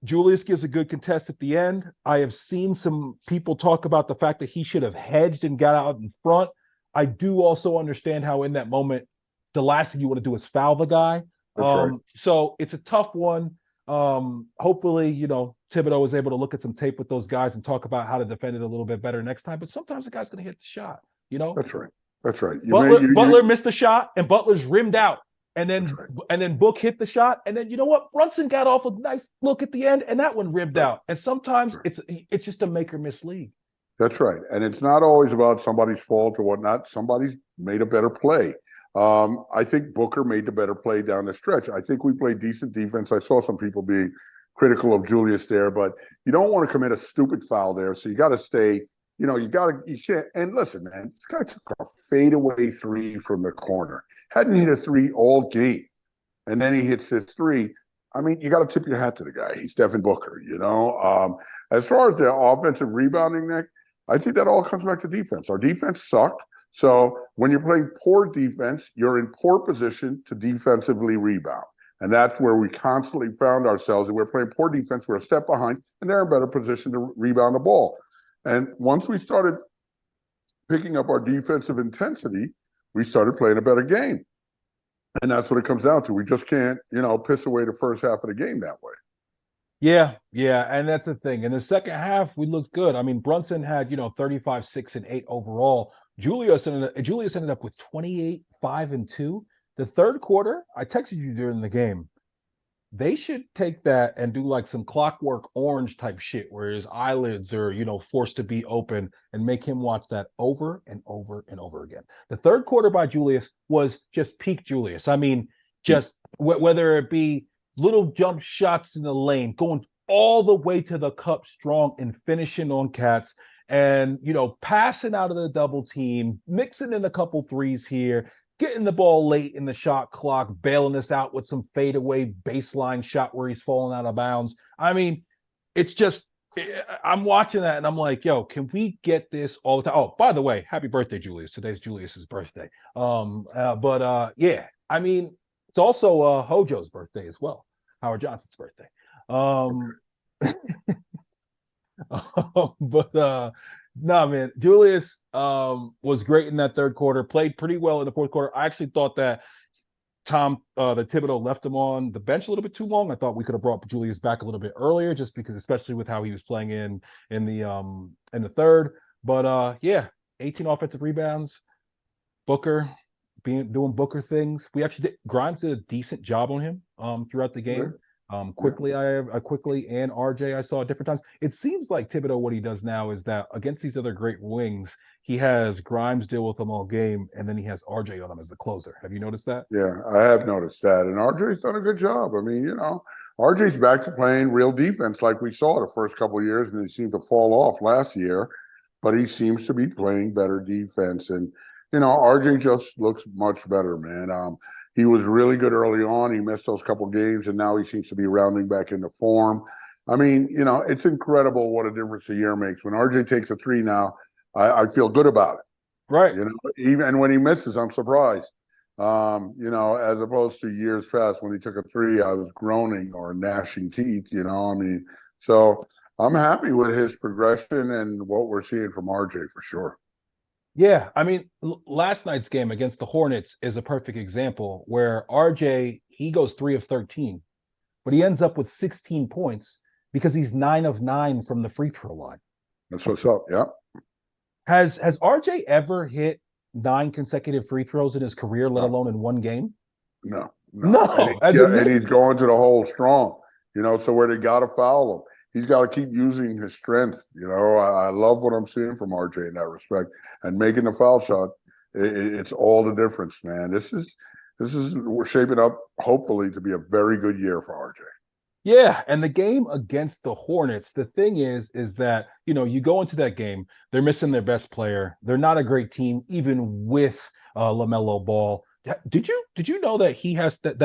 Julius gives a good contest at the end. I have seen some people talk about the fact that he should have hedged and got out in front. I do also understand how in that moment, the last thing you want to do is foul the guy. That's right. So it's a tough one. Hopefully, Thibodeau was able to look at some tape with those guys and talk about how to defend it a little bit better next time. But sometimes the guy's going to hit the shot. That's right. That's right. Butler missed the shot and Butler's rimmed out. And then right. and then Book hit the shot. And then you know what? Brunson got off a nice look at the end, and that one rimmed out. And sometimes it's just a make or miss league. That's right. And it's not always about somebody's fault or whatnot. Somebody's made a better play. I think Booker made the better play down the stretch. I think we played decent defense. I saw some people being critical of Julius there, but you don't want to commit a stupid foul there. So you got to stay, you can't. And listen, man, this guy took a fadeaway three from the corner. Hadn't hit a three all game. And then he hits this three. I mean, you got to tip your hat to the guy. He's Devin Booker, As far as the offensive rebounding, Nick, I think that all comes back to defense. Our defense sucked. So when you're playing poor defense, you're in poor position to defensively rebound. And that's where we constantly found ourselves. And we're playing poor defense. We're a step behind, and they're in better position to rebound the ball. And once we started picking up our defensive intensity, we started playing a better game. And that's what it comes down to. We just can't, piss away the first half of the game that way. Yeah, and that's the thing. In the second half, we looked good. I mean, Brunson had 35, 6, and 8 overall. Julius ended up with 28, 5, and 2. The third quarter, I texted you during the game. They should take that and do like some Clockwork Orange type shit where his eyelids are, forced to be open and make him watch that over and over and over again. The third quarter by Julius was just peak Julius. I mean, just whether it be little jump shots in the lane, going all the way to the cup strong and finishing on cats and, passing out of the double team, mixing in a couple threes here, getting the ball late in the shot clock, bailing us out with some fadeaway baseline shot where he's falling out of bounds. I mean, it's just, I'm watching that and I'm like, yo, can we get this all the time? Oh, by the way, happy birthday, Julius. Today's Julius's birthday. Yeah, I mean, it's also Hojo's birthday as well, Howard Johnson's birthday. No, man, Julius was great in that third quarter, played pretty well in the fourth quarter. I actually thought that that Thibodeau left him on the bench a little bit too long. I thought we could have brought Julius back a little bit earlier, just because, especially with how he was playing in the third. But yeah, 18 offensive rebounds. Booker doing Booker things. We actually did Grimes did a decent job on him throughout the Yeah, game. yeah, Quickly and RJ I saw at different times. It seems like Thibodeau, what he does now is that against these other great wings, he has Grimes deal with them all game, and then he has RJ on him as the closer. Have you noticed that? yeah. I have noticed that, and RJ's done a good job. I mean, RJ's back to playing real defense like we saw the first couple of years, and he seemed to fall off last year. But he seems to be playing better defense, and RJ just looks much better, man. He was really good early on. He missed those couple games, and now he seems to be rounding back into form. I mean, it's incredible what a difference a year makes. When RJ takes a three now, I feel good about it. Right. Even when he misses, I'm surprised. As opposed to years past when he took a three, I was groaning or gnashing teeth. I mean, so I'm happy with his progression and what we're seeing from RJ for sure. Yeah, I mean, last night's game against the Hornets is a perfect example where RJ he goes 3 of 13, but he ends up with 16 points because he's 9 of 9 from the free throw line. That's what's up. Yeah. Has RJ ever hit 9 consecutive free throws in his career, let No, alone in one game? no, no. No, as a And Knicks. he's going to the hole strong. So where they got to foul him, he's got to keep using his strength. I love what I'm seeing from RJ in that respect, and making the foul shot. It's all the difference, man. This is we're shaping up hopefully to be a very good year for RJ. Yeah, and the game against the Hornets, the thing is that, you go into that game, they're missing their best player. They're not a great team, even with LaMelo Ball. Did you know that he has that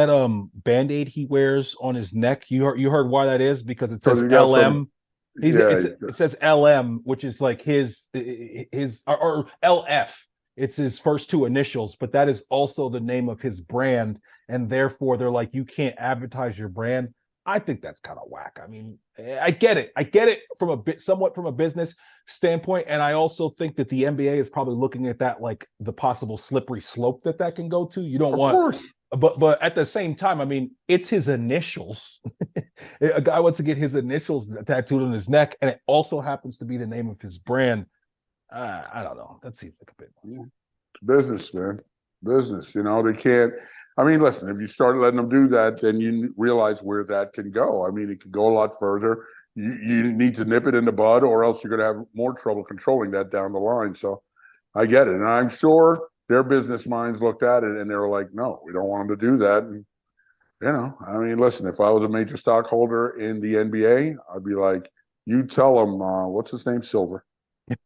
Band-Aid he wears on his neck? You heard why that is? Because it Because says he got some, LM. yeah, It says LM, which is like his or LF. It's his first two initials, but that is also the name of his brand, and therefore they're like, you can't advertise your brand. I think that's kind of whack. I mean, I get it. I get it from a bit, somewhat from a business standpoint, and I also think that the NBA is probably looking at that like the possible slippery slope that can go to. You don't of want, course. but at the same time, I mean, it's his initials. A guy wants to get his initials tattooed on his neck, and it also happens to be the name of his brand. I don't know. That seems like a bit much. Business, man. Business. They can't. I mean, listen, if you start letting them do that, then you realize where that can go. I mean, it can go a lot further. You need to nip it in the bud, or else you're going to have more trouble controlling that down the line. So I get it. And I'm sure their business minds looked at it and they were like, no, we don't want them to do that. And, I mean, listen, if I was a major stockholder in the NBA, I'd be like, you tell them, what's his name? Silver.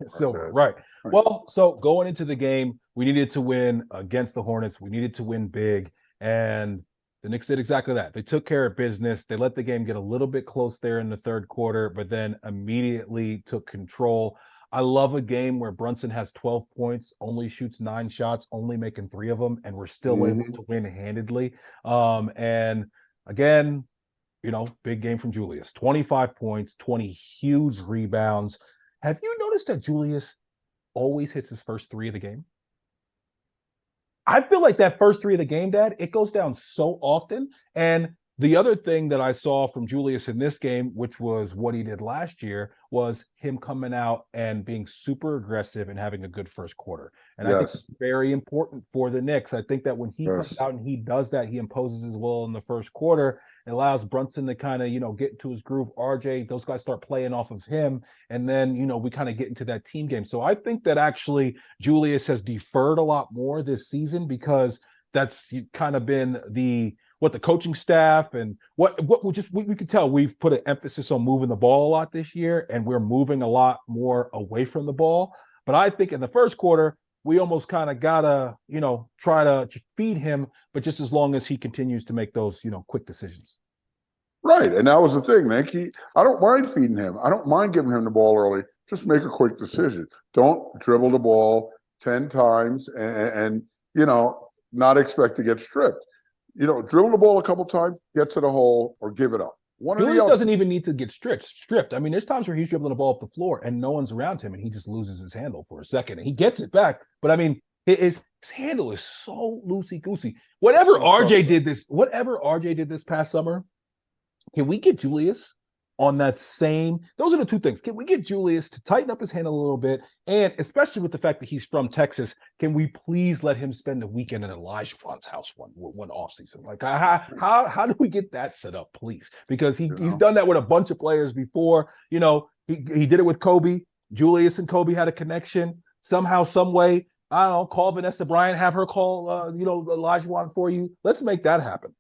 Silver, right. Right. Well, so going into the game, we needed to win against the Hornets. We needed to win big. And the Knicks did exactly that. They took care of business. They let the game get a little bit close there in the third quarter, but then immediately took control. I love a game where Brunson has 12 points, only shoots 9 shots, only making 3 of them, and we're still able Mm-hmm. to win handedly. And again, big game from Julius. 25 points, 20 huge rebounds. Have you noticed that Julius always hits his first three of the game? I feel like that first three of the game, Dad, it goes down so often. And the other thing that I saw from Julius in this game, which was what he did last year, was him coming out and being super aggressive and having a good first quarter. And I think it's Yes. very important for the Knicks. I think that when he comes Yes. out and he does that, he imposes his will in the first quarter. It allows Brunson to kind of, get into his groove. RJ, those guys start playing off of him. And then, we kind of get into that team game. So I think that actually Julius has deferred a lot more this season because that's kind of been the coaching staff and what we could tell we've put an emphasis on moving the ball a lot this year, and we're moving a lot more away from the ball. But I think in the first quarter we almost kind of gotta try to feed him, but just as long as he continues to make those quick decisions. Right. And that was the thing, man. I don't mind feeding him. I don't mind giving him the ball early. Just make a quick decision. Don't dribble the ball 10 times and not expect to get stripped. Dribble the ball a couple times, get to the hole, or give it up. One or the Julius other. doesn't even need to get stripped. I mean, there's times where he's dribbling the ball up the floor and no one's around him, and he just loses his handle for a second, and he gets it back. But I mean, His handle is so loosey goosey. It's so frustrating. Whatever RJ did this past summer, can we get Julius on that same? Those are the two things. Can we get Julius to tighten up his hand a little bit? And especially with the fact that he's from Texas, can we please let him spend the weekend at Elijah Fawn's house one off season? Like how do we get that set up, please? Because You he's know, done that with a bunch of players before. He did it with Kobe. Julius and Kobe had a connection somehow, some way. I don't know. Call Vanessa Bryant, have her call, Elijah Wan for you. Let's make that happen.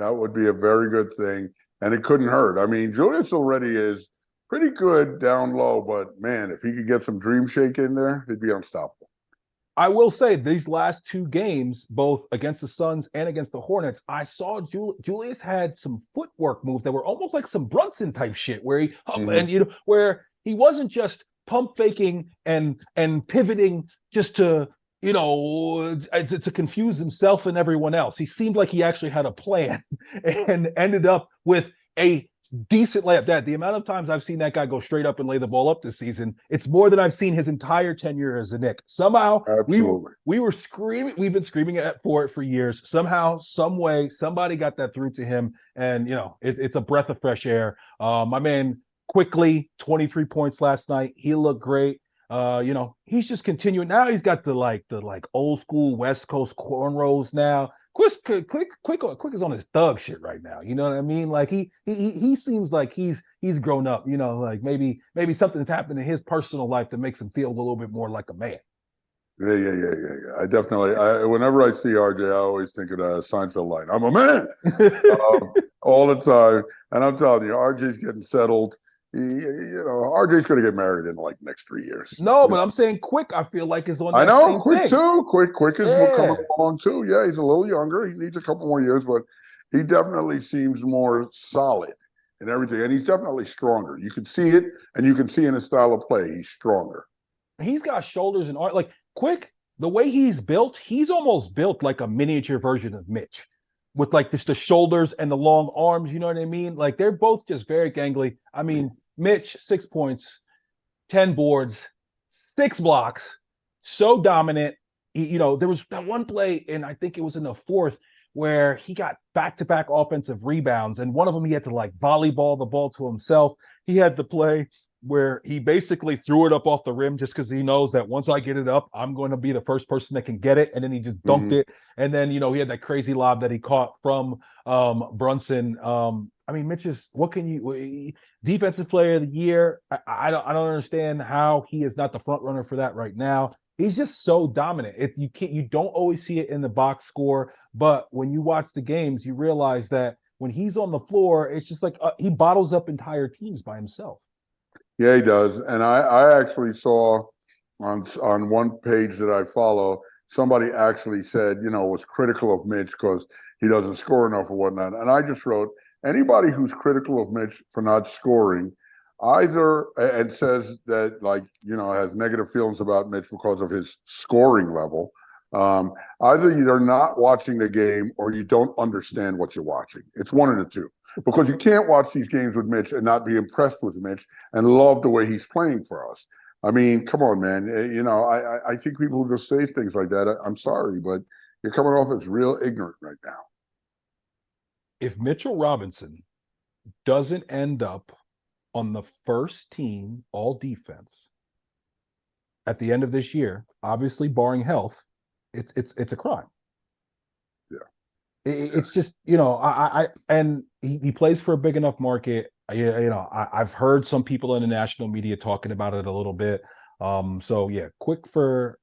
that would be a very good thing, and it couldn't hurt. I mean, Julius already is pretty good down low, but man, if he could get some dream shake in there, he'd be unstoppable. I will say these last two games, both against the Suns and against the Hornets, I saw Julius had some footwork moves that were almost like some Brunson type shit, where he Mm-hmm. where he wasn't just pump faking and pivoting just to confuse himself and everyone else. He seemed like he actually had a plan and ended up with a decent layup. That the amount of times I've seen that guy go straight up and lay the ball up this season, it's more than I've seen his entire tenure as a Knick. Somehow Absolutely. we were screaming, we've been screaming for it for years. Somehow, some way, somebody got that through to him, and it's a breath of fresh air. My man quickly 23 points last night. He looked great. He's just continuing. Now he's got the old school West Coast cornrows now. Quick is on his thug shit right now. You know what I mean? Like he seems like he's grown up. Like maybe something's happened in his personal life that makes him feel a little bit more like a man. Yeah. I definitely. Whenever I see RJ, I always think of the Seinfeld line, "I'm a man," all the time. And I'm telling you, RJ's getting settled. RJ's going to get married in like next 3 years. No, but I'm saying Quick, I feel like is on I that know, same quick thing. too. Quick is coming Yeah. along too. Yeah, he's a little younger. He needs a couple more years, but he definitely seems more solid and everything. And he's definitely stronger. You can see it, and you can see in his style of play, he's stronger. He's got shoulders and arm. Like Quick, the way he's built, he's almost built like a miniature version of Mitch, with like just the shoulders and the long arms. You know what I mean? Like they're both just very gangly. I mean, Mitch 6 points, 10 boards, 6 blocks, so dominant. There was that one play, and I think it was in the fourth, where he got back-to-back offensive rebounds, and one of them he had to like volleyball the ball to himself. He had the play where he basically threw it up off the rim just because he knows that once I get it up, I'm going to be the first person that can get it. And then he just dunked Mm-hmm. it. And then, he had that crazy lob that he caught from Brunson. I mean, Mitch is what can you defensive player of the year? I don't understand how he is not the front runner for that right now. He's just so dominant. You don't always see it in the box score, but when you watch the games, you realize that when he's on the floor, it's just like he bottles up entire teams by himself. Yeah, he does. And I actually saw on one page that I follow, somebody actually said, was critical of Mitch because he doesn't score enough or whatnot. And I just wrote, anybody who's critical of Mitch for not scoring, either and says that has negative feelings about Mitch because of his scoring level. Um, Either you're not watching the game or you don't understand what you're watching. It's one of the two. Because you can't watch these games with Mitch and not be impressed with Mitch and love the way he's playing for us. I mean, come on, man. I think people who just say things like that, I'm sorry, but you're coming off as real ignorant right now. If Mitchell Robinson doesn't end up on the first team all defense at the end of this year, obviously barring health, it's a crime. Yeah. It's just and he plays for a big enough market. I've heard some people in the national media talking about it a little bit. So yeah, quick for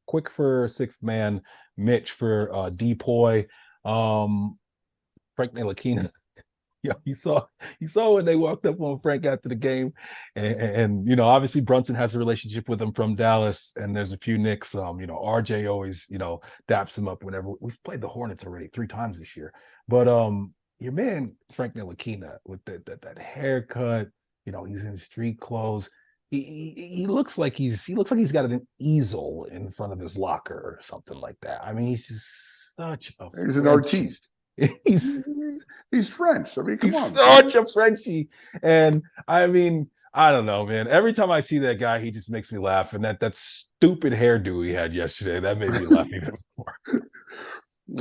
sixth man, Mitch for Depoy, Frank Ntilikina. Yeah, you saw when they walked up on Frank after the game, and obviously Brunson has a relationship with him from Dallas, and there's a few Knicks. RJ always daps him up whenever we've played the Hornets already 3 times this year. But your man Frank Ntilikina with that haircut, he's in street clothes. He looks like he's got an easel in front of his locker or something like that. I mean, he's just such a He's an Frenchie. artiste. He's He's French. I mean, come He's on, such man. a Frenchie. And I mean, I don't know, man. Every time I see that guy, he just makes me laugh. And that stupid hairdo he had yesterday, that made me laugh even more.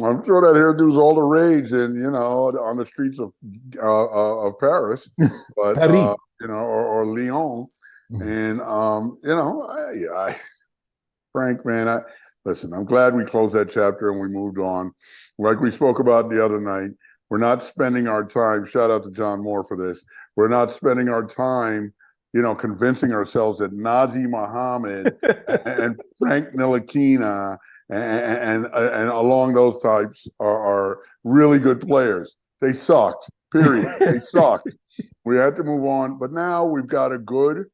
I'm sure that hairdo's all the rage, and on the streets of Paris, but Paris. or Lyon, Mhm. and Frank, man, listen. I'm glad we closed that chapter and we moved on. Like we spoke about the other night, we're not spending our time. Shout out to John Moore for this. We're not spending our time, convincing ourselves that Nazi Muhammad and Frank Ntilikina and along those types are really good players. They sucked. Period. They sucked. We had to move on, but now we've got a good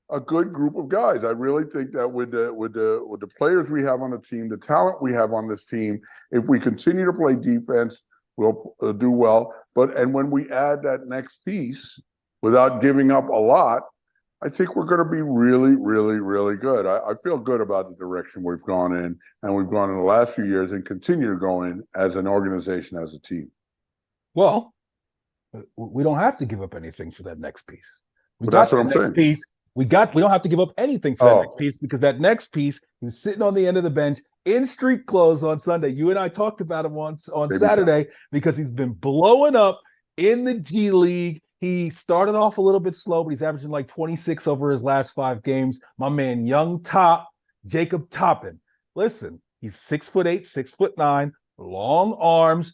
group of guys. I really think that with the players we have on the team, the talent we have on this team, if we continue to play defense, we'll do well. And when we add that next piece, without giving up a lot, I think we're going to be really, really, really good. I feel good about the direction we've gone in, and we've gone in the last few years, and continue to go in as an organization, as a team. Well, we don't have to give up anything for that next piece. We But that's got what that I'm next saying. piece. We don't have to give up anything for that next Oh, piece because that next piece, he was sitting on the end of the bench in street clothes on Sunday. You and I talked about him on baby time. Saturday because he's been blowing up in the G League. He started off a little bit slow, but he's averaging like 26 over his last 5 games. My man, young top, Jacob Toppin. Listen, he's 6'8", 6'9", long arms,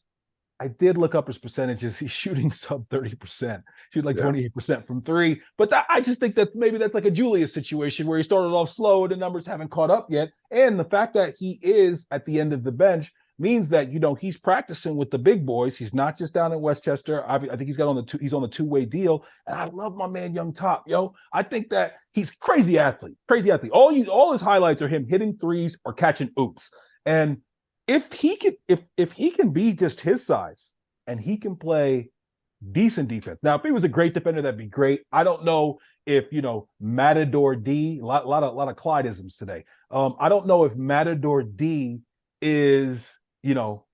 I did look up his percentages. He's shooting sub 30%, shooting like Yeah. 28% from three. But I just think that maybe that's like a Julius situation where he started off slow and the numbers haven't caught up yet. And the fact that he is at the end of the bench means that he's practicing with the big boys. He's not just down in Westchester. I think he's on the two-way deal. And I love my man Young Top, yo. I think that he's crazy athlete, crazy athlete. All his highlights are him hitting threes or catching oops. And if he can be just his size and he can play decent defense. Now, if he was a great defender, that'd be great. I don't know if Matador D, a lot of Clydeisms today. I don't know if Matador D is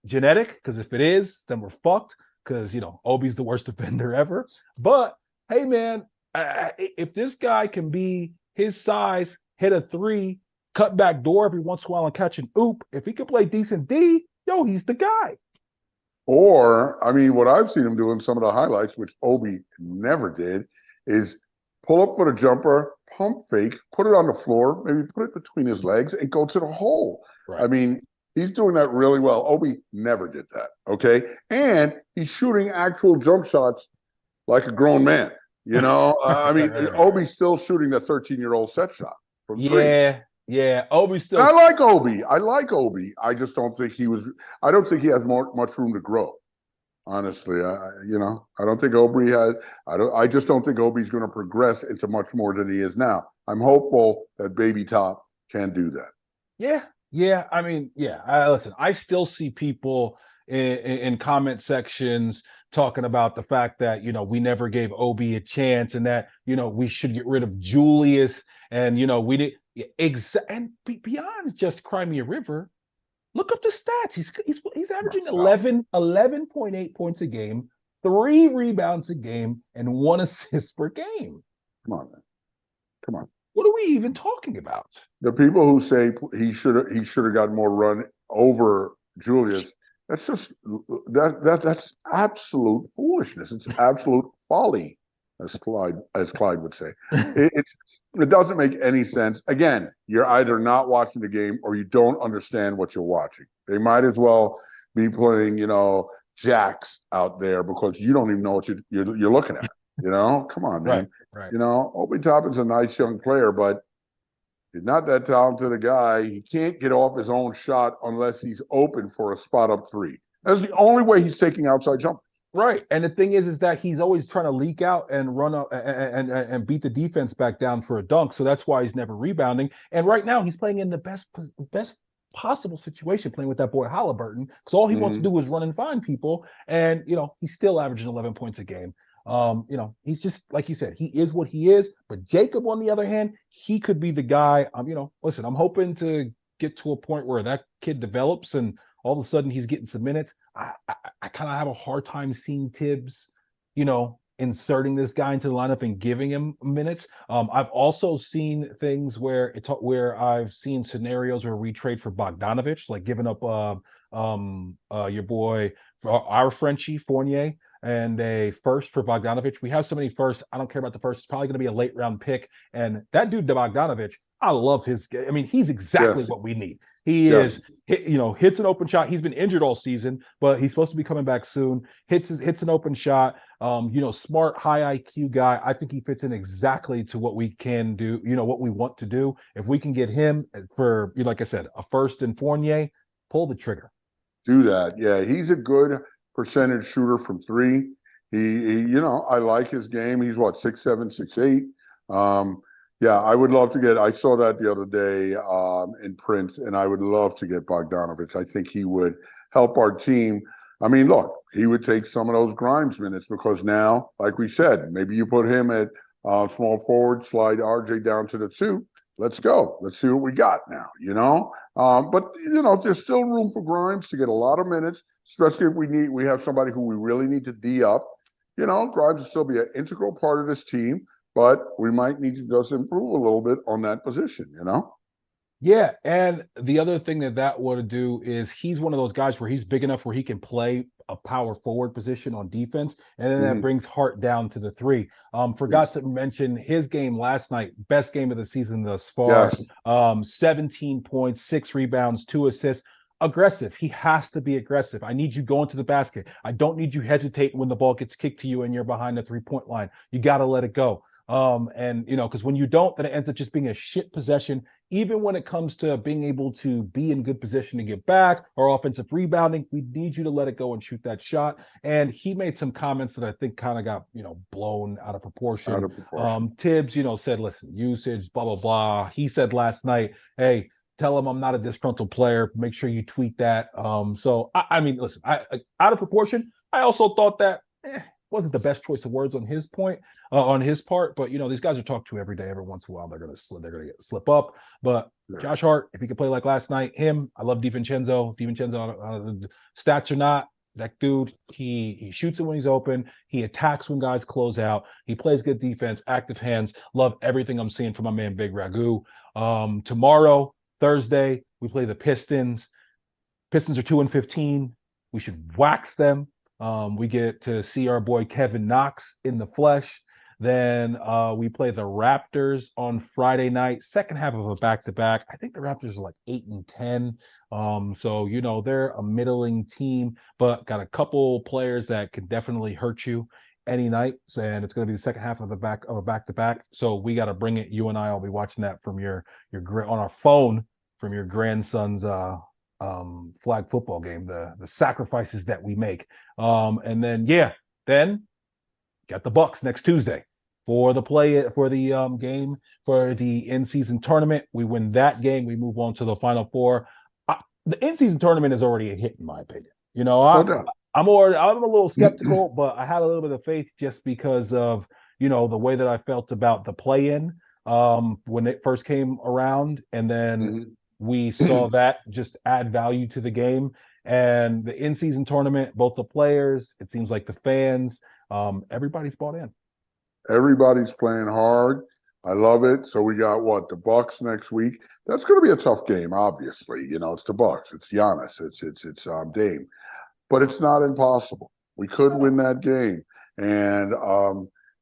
genetic, because if it is, then we're fucked. Because Obi's the worst defender ever. But hey, man, if this guy can be his size, hit a three, cut back door every once in a while and catch an oop, if he can play decent D, yo, he's the guy. Or, I mean, what I've seen him do in some of the highlights, which Obi never did, is pull up for the jumper, pump fake, put it on the floor, maybe put it between his legs, and go to the hole. I Right. mean, he's doing that really well. Obi never did that. Okay. And he's shooting actual jump shots like a grown man. I mean, Right. Obi's still shooting the 13-year-old set shot from three. Yeah, yeah. Obi's And still. I like Obi. I like Obi. I just don't think I don't think he has much room to grow. Honestly, I don't think Obi has. I just don't think Obi's going to progress into much more than he is now. I'm hopeful that Baby Top can do that. Yeah, yeah. I mean, yeah. Listen, I still see people in comment sections talking about the fact that we never gave Obi a chance, and that we should get rid of Julius, and we did. And beyond just Crimea River, look up the stats. He's Come on, averaging stop. 11.8 points a game, 3 rebounds a game, and 1 assist per game. Come on, man. Come on. What are we even talking about? The people who say he should have got more run over Julius, that's just that's absolute foolishness. It's absolute folly, as Clyde would say. It doesn't make any sense. Again, you're either not watching the game or you don't understand what you're watching. They might as well be playing, jacks out there, because you don't even know what you're looking at. Come on, Right, man. right. Obi Toppin's a nice young player, but he's not that talented a guy. He can't get off his own shot unless he's open for a spot up three. That's the only way he's taking outside jumpers. Right. And the thing is that he's always trying to leak out and run up and beat the defense back down for a dunk. So that's why he's never rebounding. And right now he's playing in the best possible situation, playing with that boy Halliburton, because all he wants to Mm-hmm. do is run and find people. And he's still averaging 11 points a game. He's just like you said, he is what he is. But Jacob, on the other hand, he could be the guy. Listen, I'm hoping to get to a point where that kid develops and all of a sudden he's getting some minutes. I kind of have a hard time seeing Tibbs, inserting this guy into the lineup and giving him minutes. I've also seen things where I've seen scenarios where we trade for Bogdanovich, like giving up your boy, our Frenchie Fournier, and a first for Bogdanovich. We have so many firsts. I don't care about the first. It's probably going to be a late round pick. And that dude, Bogdanovich, I love his game. I mean, he's exactly Yes, what we need. He yes. is, hits an open shot. He's been injured all season, but he's supposed to be coming back soon. Hits an open shot. Smart, high IQ guy. I think he fits in exactly to what we can do. What we want to do. If we can get him for, like I said, a first and Fournier, pull the trigger. Do that. Yeah, he's a good percentage shooter from three. I like his game. He's what, 6'7", 6'8". Yeah, I would love to get. I saw that the other day in print, and I would love to get Bogdanovich. I think he would help our team. I mean, look, he would take some of those Grimes minutes because now, like we said, maybe you put him at small forward, slide RJ down to the two. Let's go. Let's see what we got now. But there's still room for Grimes to get a lot of minutes, especially if we have somebody who we really need to D up. Grimes will still be an integral part of this team, but we might need to just improve a little bit on that position. Yeah, and the other thing that would do is he's one of those guys where he's big enough where he can play a power forward position on defense, and then that Mm-hmm. brings Hart down to the three. Forgot Yes. to mention his game last night, best game of the season thus far. Yes. 17 points, 6 rebounds, 2 assists. Aggressive. He has to be aggressive. I need you going to the basket. I don't need you hesitating when the ball gets kicked to you and you're behind the 3-point line. You got to let it go. Because when you don't, then it ends up just being a shit possession. Even when it comes to being able to be in good position to get back or offensive rebounding, we need you to let it go and shoot that shot. And he made some comments that I think kind of got, blown out of Out proportion. of proportion. Tibbs, said, listen, usage, blah, blah, blah. He said last night, hey, tell him I'm not a disgruntled player. Make sure you tweet that. I mean, listen, out of proportion, I also thought that wasn't the best choice of words on his point, on his part. But these guys are talked to every day. Every once in a while, they're gonna slip up. But Yeah. Josh Hart, if he could play like last night, him, I love DiVincenzo. DiVincenzo, stats or not, that dude, he shoots it when he's open. He attacks when guys close out. He plays good defense, active hands. Love everything I'm seeing from my man Big Ragu. Tomorrow, Thursday, we play the Pistons. Pistons are 2-15. We should wax them. We get to see our boy Kevin Knox in the flesh. Then we play the Raptors on Friday night, second half of a back-to-back. I think the Raptors are like 8-10. They're a middling team, but got a couple players that can definitely hurt you any night. And it's going to be the second half of a back-to-back. So we got to bring it. You and I will be watching that from your on our phone from your grandson's flag football game, the sacrifices that we make. And then got the Bucks next Tuesday for the game for the in-season tournament. We win that game, we move on to the Final Four. The in-season tournament is already a hit in my opinion. No doubt. I'm a little skeptical, but I had a little bit of faith just because of the way that I felt about the play-in when it first came around, and then we saw that just add value to the game. And the in-season tournament, both the players, it seems like the fans, everybody's bought in. Everybody's playing hard. I love it. So we got what, the Bucks next week. That's going to be a tough game. Obviously, it's the Bucks. It's Giannis. It's Dame, but it's not impossible. We could win that game, and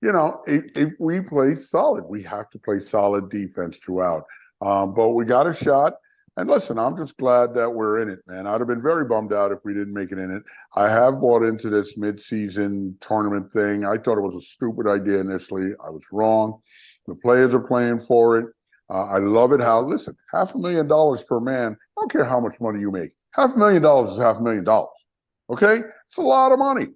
if we play solid, we have to play solid defense throughout. But we got a shot. And listen, I'm just glad that we're in it, man. I'd have been very bummed out if we didn't make it in it. I have bought into this mid-season tournament thing. I thought it was a stupid idea initially. I was wrong. The players are playing for it. I love it how, listen, $500,000 per man. I don't care how much money you make. $500,000 is $500,000. Okay? It's a lot of money.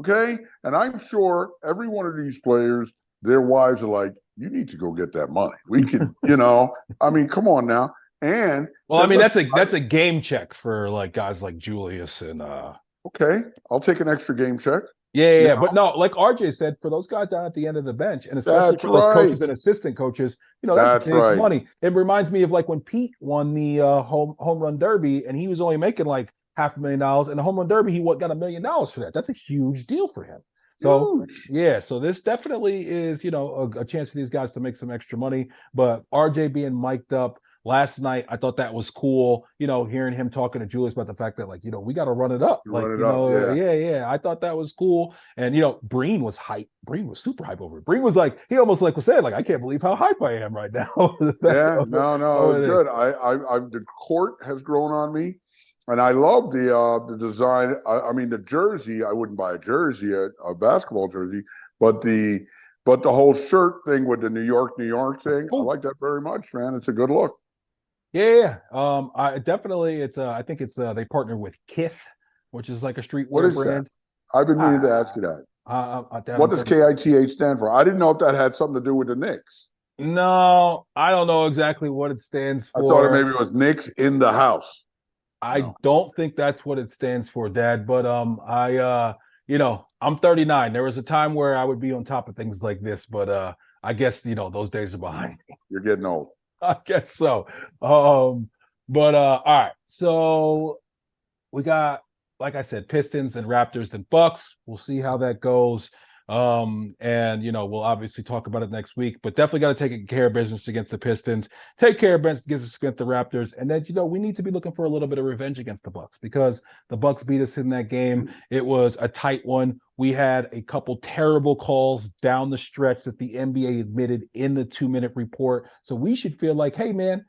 Okay? And I'm sure every one of these players, their wives are like, you need to go get that money. We could, I mean, come on now. And well, I mean, that's a game check for like guys like Julius and okay, I'll take an extra game check. yeah. But no, like RJ said, for those guys down at the end of the bench, and especially That's for those right. coaches and assistant coaches, that's That's big right. money. It reminds me of like when Pete won the home run derby, and he was only making like $500,000, and the home run derby he got $1 million for that. That's a huge deal for him. So Huge. yeah, so this definitely is a chance for these guys to make some extra money. But RJ being mic'd up, last night. I thought that was cool. Hearing him talking to Julius about the fact that like, we got to run it up. You Like, run it up, yeah. yeah, yeah. I thought that was cool. And Breen was hype. Breen was super hype over it. Breen was like, he almost like was saying, like, I can't believe how hype I am right now over the fact Yeah, no, no, over it's this. good. The court has grown on me, and I love the design. I mean, the jersey. I wouldn't buy a jersey, a basketball jersey, but the whole shirt thing with the New York thing. I Cool. like that very much, man. It's a good look. Yeah, yeah. I definitely it's I think it's they partner with Kith, which is like a What streetwear is that? brand. I've been meaning to ask Ah, you that. Dad, What I'm does 30. KITH stand for? I didn't know if that had something to do with the Knicks. No, I don't know exactly what it stands I thought it for. maybe it was Knicks in the house. I No, don't think that's what it stands for, Dad. But I'm 39. There was a time where I would be on top of things like this, but I guess those days are behind me. you're getting old. I guess so. But all right. So we got, like I said, Pistons and Raptors and Bucks. We'll see how that goes. And we'll obviously talk about it next week, but definitely got to take care of business against the Pistons, take care of business against the Raptors, and then we need to be looking for a little bit of revenge against the Bucks because the Bucks beat us in that game. It was a tight one. We had a couple terrible calls down the stretch that the NBA admitted in the 2 minute report. So we should feel like, hey man,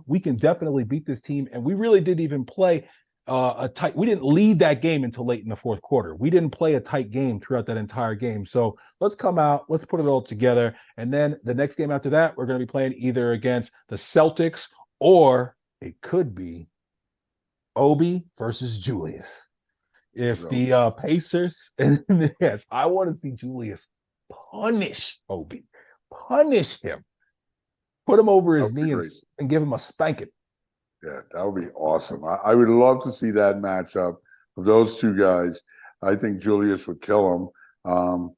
we can definitely beat this team. And we really didn't even play a tight. We didn't lead that game until late in the fourth quarter. We didn't play a tight game throughout that entire game. So let's come out, let's put it all together, and then the next game after that, we're going to be playing either against the Celtics or it could be Obi versus Julius. If So the Pacers, and yes, I want to see Julius punish Obi, punish him, put him over that his would be knee and great. give him a spanking. Yeah, that would be awesome. I would love to see that matchup of those two guys. I think Julius would kill him.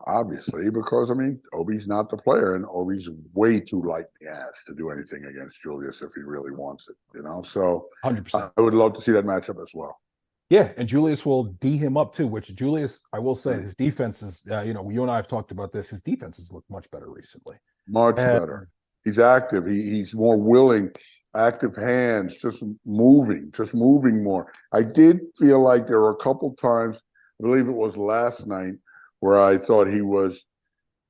Obviously, because I mean, Obi's not the player, and Obi's way too light in the ass to do anything against Julius if he really wants it. So 100%. I would love to see that matchup as well. Yeah, and Julius will D him up too, which Julius, I will say, Mm, his defense is, you and I have talked about this. His defense has looked much better recently. much And better. He's active. He's more willing, active hands, just moving more. I did feel like there were a couple times, I believe it was last night, where I thought he was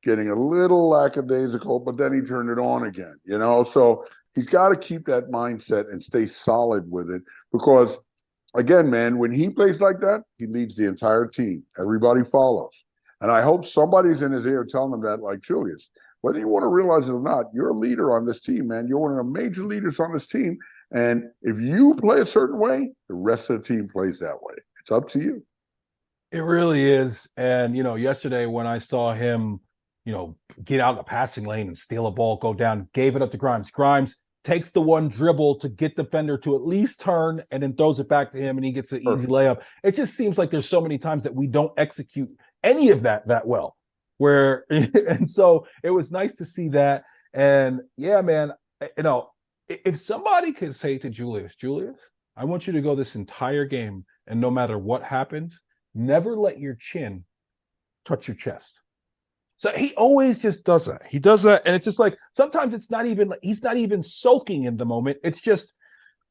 getting a little lackadaisical, but then he turned it on again. So he's got to keep that mindset and stay solid with it because, again, man, when he plays like that, he leads the entire team. Everybody follows. And I hope somebody's in his ear telling him that, like Julius, whether you want to realize it or not, you're a leader on this team, man. You're one of the major leaders on this team. And if you play a certain way, the rest of the team plays that way. It's up to you. it really is. And, yesterday when I saw him, get out of the passing lane and steal a ball, go down, gave it up to Grimes. Grimes takes the one dribble to get defender to at least turn and then throws it back to him and he gets an easy Perfect. layup. It just seems like there's so many times that we don't execute any of that well. Where and so it was nice to see that. And yeah, man, if somebody could say to Julius, I want you to go this entire game and no matter what happens, never let your chin touch your chest. So he always just does that. He does that, and it's just like sometimes it's not even he's not even soaking in the moment. It's just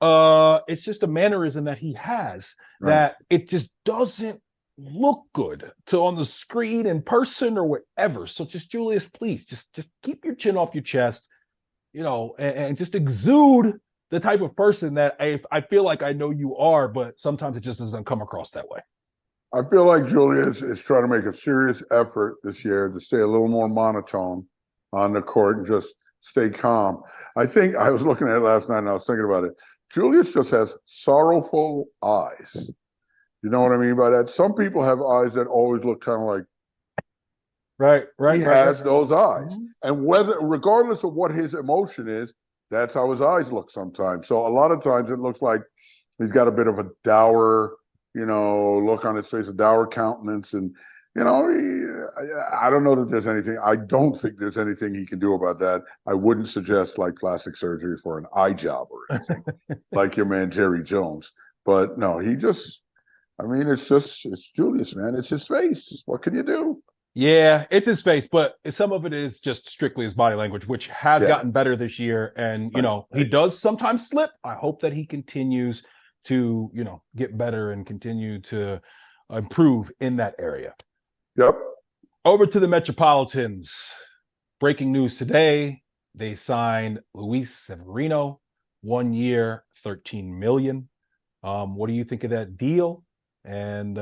a mannerism that he has Right. that it just doesn't look good to on the screen in person or whatever. So just Julius, please just keep your chin off your chest, and just exude the type of person that I feel like I know you are, but sometimes it just doesn't come across that way. I feel like Julius is trying to make a serious effort this year to stay a little more monotone on the court and just stay calm. I think I was looking at it last night and I was thinking about it. Julius just has sorrowful eyes. You know what I mean by that? Some people have eyes that always look kind of like Right, he right, right, right. has those eyes. Mhm. And whether, regardless of what his emotion is, that's how his eyes look sometimes. So a lot of times it looks like he's got a bit of a dour, look on his face, a dour countenance. And, I don't know that there's anything, I don't think there's anything he can do about that. I wouldn't suggest like plastic surgery for an eye job or anything, like your man Jerry Jones. But no, I mean, it's Julius, man. It's his face. What can you do? Yeah, it's his face, but some of it is just strictly his body language, which has Yeah, gotten better this year. And, right. he Right. does sometimes slip. I hope that he continues to, get better and continue to improve in that area. Yep. Over to the Metropolitans. Breaking news today. They signed Luis Severino, 1 year, 13 million. What do you think of that deal? And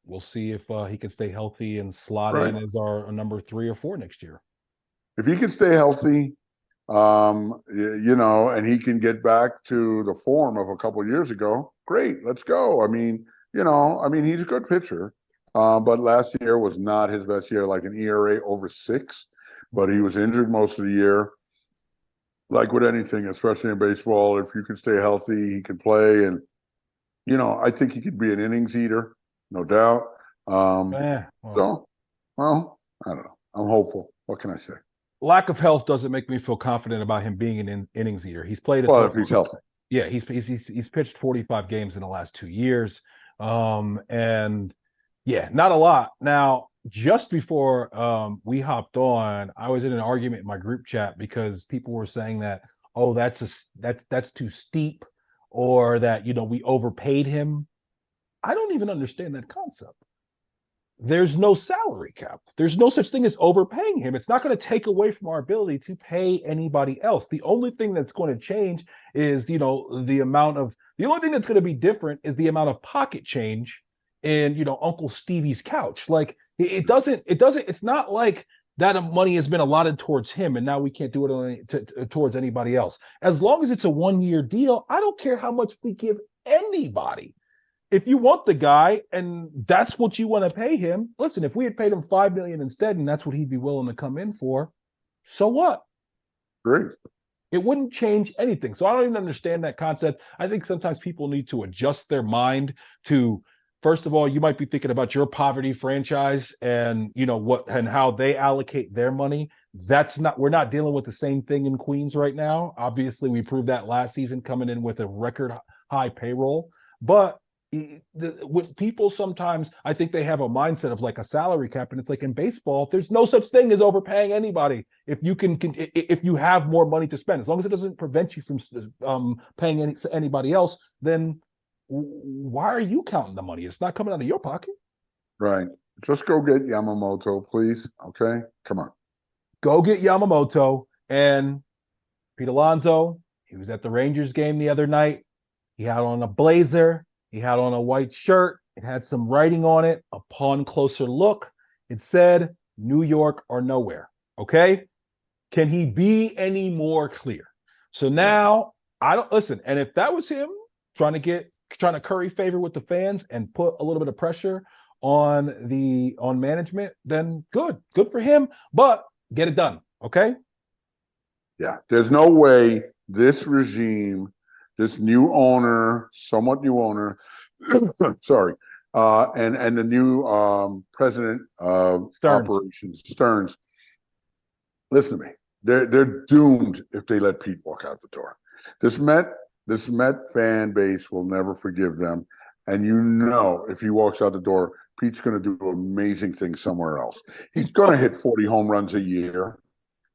we'll see if he can stay healthy and slot Right. in as our number 3 or 4 next year. If he can stay healthy, and he can get back to the form of a couple of years ago, great, let's go. He's a good pitcher. But last year was not his best year, like an ERA over 6, but he was injured most of the year. Like with anything, especially in baseball, if you can stay healthy, he can play. And, I think he could be an innings eater, no doubt. Um, Well, so, well, I don't know. I'm hopeful. What can I say? lack of health doesn't make me feel confident about him being an innings eater. He's played a Well, total. if he's healthy. Yeah, he's pitched 45 games in the last 2 years. And yeah, not a lot. Now, just before we hopped on, I was in an argument in my group chat because people were saying that, oh, that's too steep, or that, we overpaid him. I don't even understand that concept. There's no salary cap. There's no such thing as overpaying him. It's not going to take away from our ability to pay anybody else. The only thing that's going to change is, the only thing that's going to be different is the amount of pocket change in, Uncle Stevie's couch. Like it's not like that money has been allotted towards him and now we can't do it towards anybody else. As long as it's a 1 year deal, I don't care how much we give anybody. If you want the guy and that's what you want to pay him, listen, if we had paid him 5 million instead and that's what he'd be willing to come in for, so what? Great. It wouldn't change anything. So I don't even understand that concept. I think sometimes people need to adjust their mind to, first of all, you might be thinking about your poverty franchise and what and how they allocate their money. We're not dealing with the same thing in Queens right now. Obviously, we proved that last season coming in with a record high payroll. But with people sometimes, I think they have a mindset of like a salary cap, and it's like in baseball, there's no such thing as overpaying anybody. If you have more money to spend, as long as it doesn't prevent you from paying anybody else, then why are you counting the money? It's not coming out of your pocket. Right. Just go get Yamamoto, please. Okay. Come on. Go get Yamamoto and Pete Alonso. He was at the Rangers game the other night. He had on a blazer. He had on a white shirt. It had some writing on it. Upon closer look, it said New York or nowhere. Okay. Can he be any more clear? So Yeah. now I don't listen. And if that was him trying to curry favor with the fans and put a little bit of pressure on management, then good for him. But get it done. Okay. Yeah. There's no way this regime, this new owner, somewhat new owner, sorry, and the new president of Stearns. operations, Stearns, listen to me. They're doomed if they let Pete walk out the door. This Met this Met fan base will never forgive them. And if he walks out the door, Pete's going to do amazing things somewhere else. He's going to hit 40 home runs a year.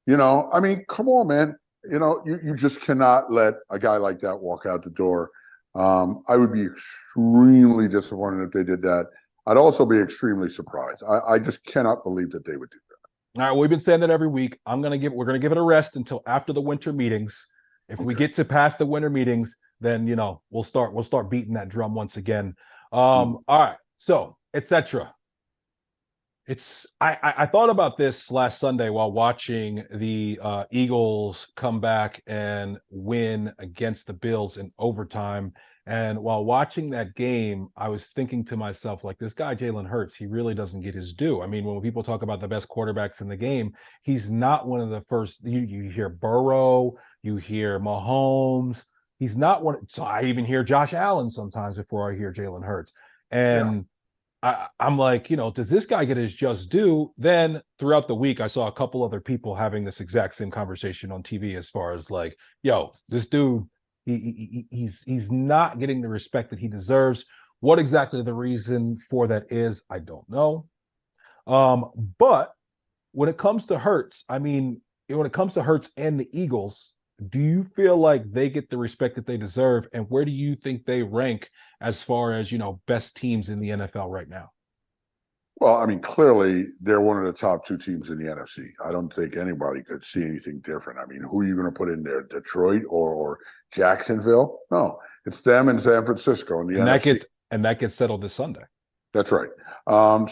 Come on, man. You just cannot let a guy like that walk out the door. I would be extremely disappointed if they did that. I'd also be extremely surprised. I just cannot believe that they would do All right, we've been saying that every week. We're gonna give it a rest until after the winter meetings. If that. we Okay. get to past the winter meetings, then we'll start beating that drum once again. Mm. All right, so etc. I thought about this last Sunday while watching the Eagles come back and win against the Bills in overtime. And while watching that game, I was thinking to myself, like, this guy, Jalen Hurts, he really doesn't get his due. I mean, when people talk about the best quarterbacks in the game, he's not one of the first. You hear Burrow, you hear Mahomes. He's not one. So I even hear Josh Allen sometimes before I hear Jalen Hurts. Yeah. And I'm like, does this guy get his just due? Then throughout the week, I saw a couple other people having this exact same conversation on TV as far as like, yo, this dude, he's not getting the respect that he deserves. What exactly the reason for that is, I don't know. But when it comes to Hurts, I mean, when it comes to Hurts and the Eagles, do you feel like they get the respect that they deserve? And where do you think they rank as far as, best teams in the NFL right now? Well, I mean, clearly they're one of the top two teams in the NFC. I don't think anybody could see anything different. I mean, who are you going to put in there? Detroit or Jacksonville? No, it's them and San Francisco in the And that NFC. gets and that gets settled this Sunday. That's right.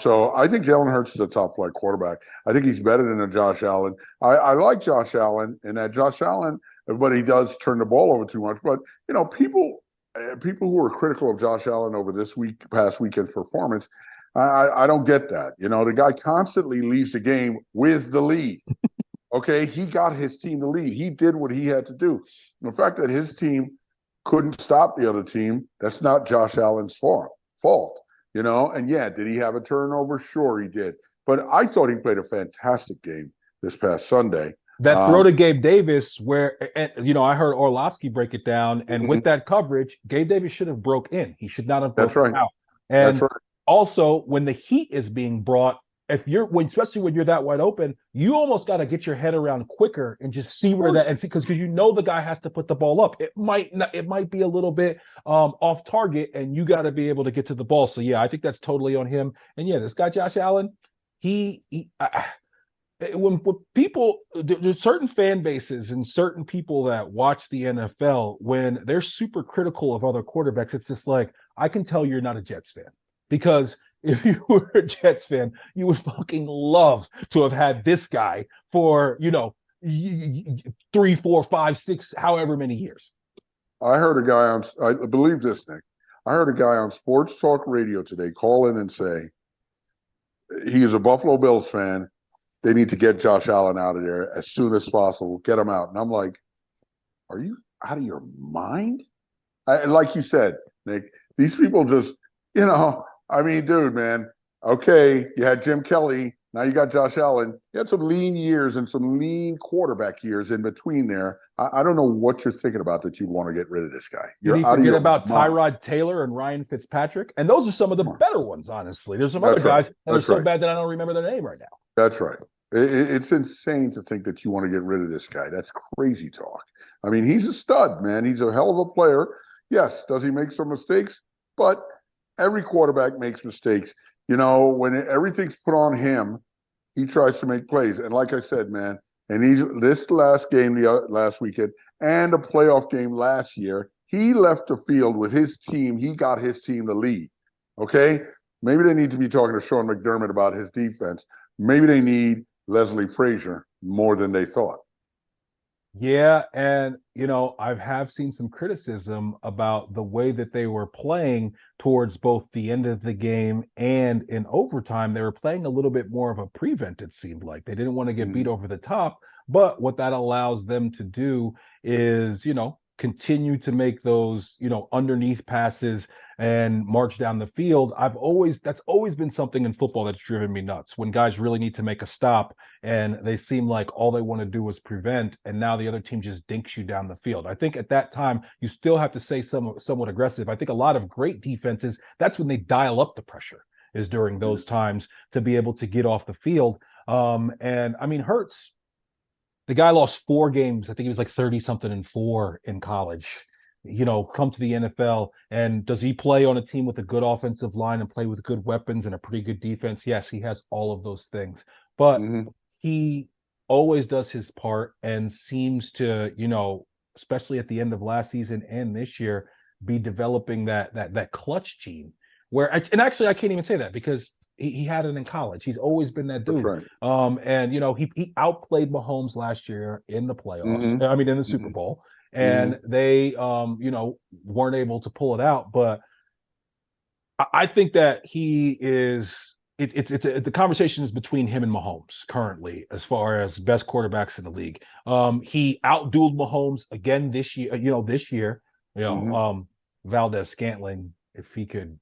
So I think Jalen Hurts is a top flight quarterback. I think he's better than a Josh Allen. I like Josh Allen, and that Josh Allen, but he does turn the ball over too much. But people who are critical of Josh Allen over this past weekend's performance, I don't get that. The guy constantly leaves the game with the lead. Okay, he got his team the lead. He did what he had to do. And the fact that his team couldn't stop the other team, that's not Josh Allen's fault. And yeah, did he have a turnover? Sure, he did. But I thought he played a fantastic game this past Sunday. That throw to Gabe Davis, where I heard Orlovsky break it down, and with Mhm. that coverage, Gabe Davis should have broke in. He should not have That's broken right. out. That's And right. also, when the heat is being brought, especially when you're that wide open, you almost got to get your head around quicker and just see Of where that course. and see because the guy has to put the ball up. It might be a little bit off target, and you got to be able to get to the ball. So yeah, I think that's totally on him. And yeah, this guy Josh Allen, when people there's certain fan bases and certain people that watch the NFL when they're super critical of other quarterbacks, it's just like I can tell you're not a Jets fan because if you were a Jets fan, you would fucking love to have had this guy for 3, 4, 5, 6, however many years. I heard a guy I believe this, Nick. I heard a guy on Sports Talk Radio today call in and say he is a Buffalo Bills fan. They need to get Josh Allen out of there as soon as possible. Get him out. And I'm like, are you out of your mind? Like you said, Nick, these people just, I mean, dude, man, okay, you had Jim Kelly. Now you got Josh Allen. You had some lean years and some lean quarterback years in between there. I don't know what you're thinking about that you want to get rid of this guy. Did You're he out of forget your about mind. Tyrod Taylor and Ryan Fitzpatrick? And those are some of the Come on. better ones, honestly. There's some other That's right. guys that are That's so right. bad that I don't remember their name right now. That's right. It's insane to think that you want to get rid of this guy. That's crazy talk. I mean, he's a stud, man. He's a hell of a player. Yes, does he make some mistakes? But every quarterback makes mistakes. When everything's put on him, he tries to make plays. And like I said, man, and this last game, last weekend, and a playoff game last year, he left the field with his team. He got his team the lead. Okay, maybe they need to be talking to Sean McDermott about his defense. Maybe they need Leslie Frazier more than they thought. Yeah, and I have seen some criticism about the way that they were playing towards both the end of the game and in overtime. They were playing a little bit more of a prevent, it seemed like. They didn't want to get beat Mm-hmm. over the top, but what that allows them to do is, continue to make those, underneath passes and march down the field. That's always been something in football that's driven me nuts. When guys really need to make a stop and they seem like all they want to do is prevent, and now the other team just dinks you down the field. I think at that time you still have to say somewhat aggressive. I think a lot of great defenses, that's when they dial up the pressure, is during those times to be able to get off the field. And I mean, Hurts, the guy lost 4 games. I think he was like 30 something and 4 in college. Come to the NFL, and does he play on a team with a good offensive line and play with good weapons and a pretty good defense? Yes, he has all of those things. But Mm-hmm. he always does his part and seems to, especially at the end of last season and this year, be developing that clutch gene. And actually I can't even say that because he had it in college. He's always been that That's dude. right. And he outplayed Mahomes last year in the playoffs. Mm-hmm. I mean, in the Super Mm-hmm. Bowl, Mm-hmm. and they weren't able to pull it out. But I think that he is. The conversation is between him and Mahomes currently, as far as best quarterbacks in the league. He outdueled Mahomes again this year. This year, you know, Mm-hmm. um, Valdez Scantling, if he could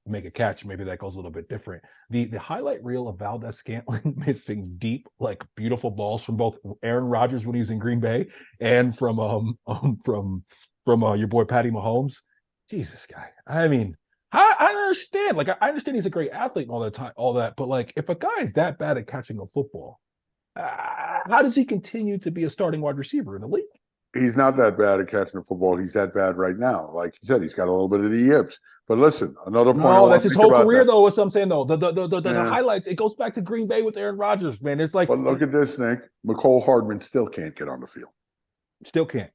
make a catch, maybe that goes a little bit different. The highlight reel of Valdez Scantling missing deep, like beautiful balls from both Aaron Rodgers when he was in Green Bay and from your boy Patty Mahomes. Jesus, guy. I mean, I understand. Like I understand he's a great athlete and all that time, all that. But like, if a guy is that bad at catching a football, how does he continue to be a starting wide receiver in the league? He's not that bad at catching the football. He's that bad right now. Like you said, he's got a little bit of the yips. But listen, another point I No, that's want to his make whole about career, that. though. What's I'm saying, though, the Yeah. highlights. It goes back to Green Bay with Aaron Rodgers, man. It's like But look at this, Nick. McCole Hardman still can't get on the field. still can't.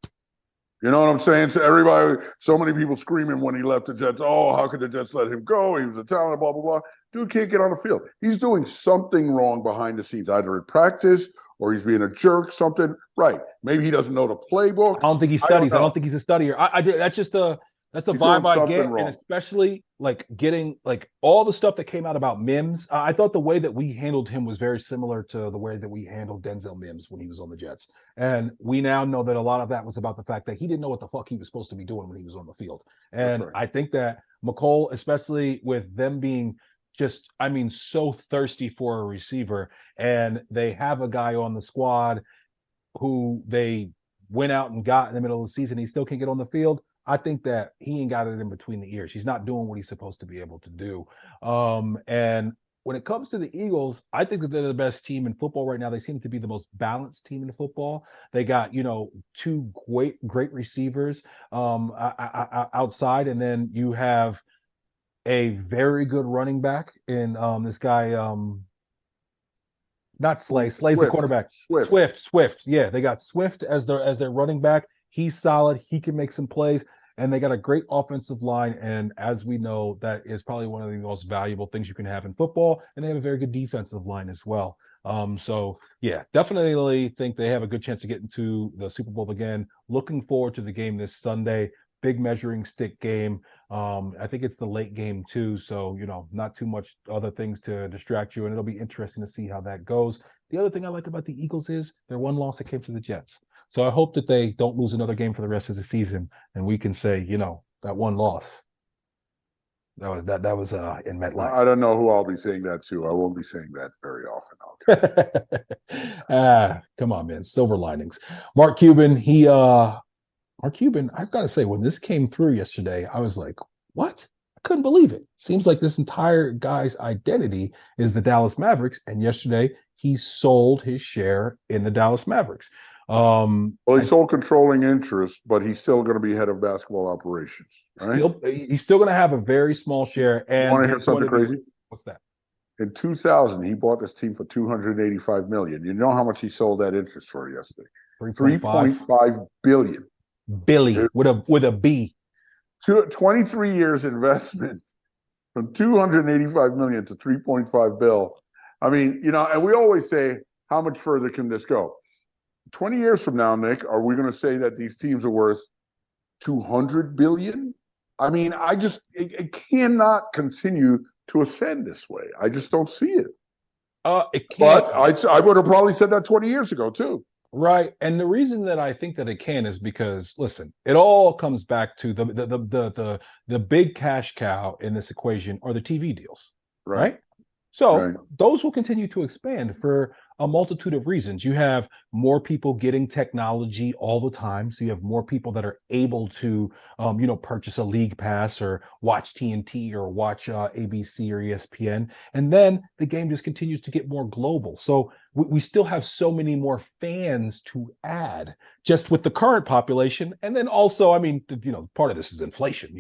You know what I'm saying? So everybody, so many people screaming when he left the Jets. Oh, how could the Jets let him go? He was a talent, blah, blah, blah. Dude can't get on the field. He's doing something wrong behind the scenes, either in practice or he's being a jerk, something. Right. Maybe he doesn't know the I playbook. don't think he I don't studies. I don't know. think he's a studier. That's just the He's vibe doing I something get, and wrong. especially like getting like all the stuff that came out about Mims. I thought the way that we handled him was very similar to the way that we handled Denzel Mims when he was on the Jets, and we now know that a lot of that was about the fact that he didn't know what the fuck he was supposed to be doing when he was on the field. That's And right. I think that McCole, especially with them being just, I mean, so thirsty for a receiver, and they have a guy on the squad who they went out and got in the middle of the season, he still can't get on the field. I think that he ain't got it in between the ears. He's not doing what he's supposed to be able to do. And when it comes to the Eagles, I think that they're the best team in football right now. They seem to be the most balanced team in football. They got, two great receivers outside, and then you have a very good running back in this guy not Slay. Slay's the Swift. quarterback. Swift. Swift. Yeah, they got Swift as their running back. He's solid. He can make some plays, and they got a great offensive line. And as we know, that is probably one of the most valuable things you can have in football. And they have a very good defensive line as well. So yeah, definitely think they have a good chance to get into the Super Bowl again. Looking forward to the game this Sunday. Big measuring stick game. I think it's the late game too, so not too much other things to distract you, and it'll be interesting to see how that goes. The other thing I like about the Eagles is their one loss that came to the Jets. So I hope that they don't lose another game for the rest of the season, and we can say, that one loss that was in MetLife. I don't know who I'll be saying that to. I won't be saying that very often. I'll tell you. Come on, man. Silver linings. Mark Cuban, Mark Cuban, I've got to say, when this came through yesterday, I was like, what? I couldn't believe it. Seems like this entire guy's identity is the Dallas Mavericks. And yesterday, he sold his share in the Dallas Mavericks. Well, I he's sole controlling interest, but he's still going to be head of basketball operations, right? he's still going to have a very small share, You and want to hear he's going something to be crazy? what's that? In 2000, he bought this team for 285 million. You know how much he sold that interest for yesterday? 3.5 3.5 billion. Billy with a B. 23 years investment from 285 million to 3.5 bill. I mean, and we always say, how much further can this go? 20 years from now, Nick, are we going to say that these teams are worth 200 billion? I mean, it cannot continue to ascend this way. I just don't see it. It can't. But I would have probably said that 20 years ago too. Right. And the reason that I think that it can is because, listen, it all comes back to the big cash cow in this equation are the TV deals, Right. right? So Right. those will continue to expand for a multitude of reasons. You have more people getting technology all the time, so you have more people that are able to, purchase a league pass or watch TNT or watch ABC or ESPN, and then the game just continues to get more global. So we still have so many more fans to add just with the current population, and then also, I mean, part of this is inflation.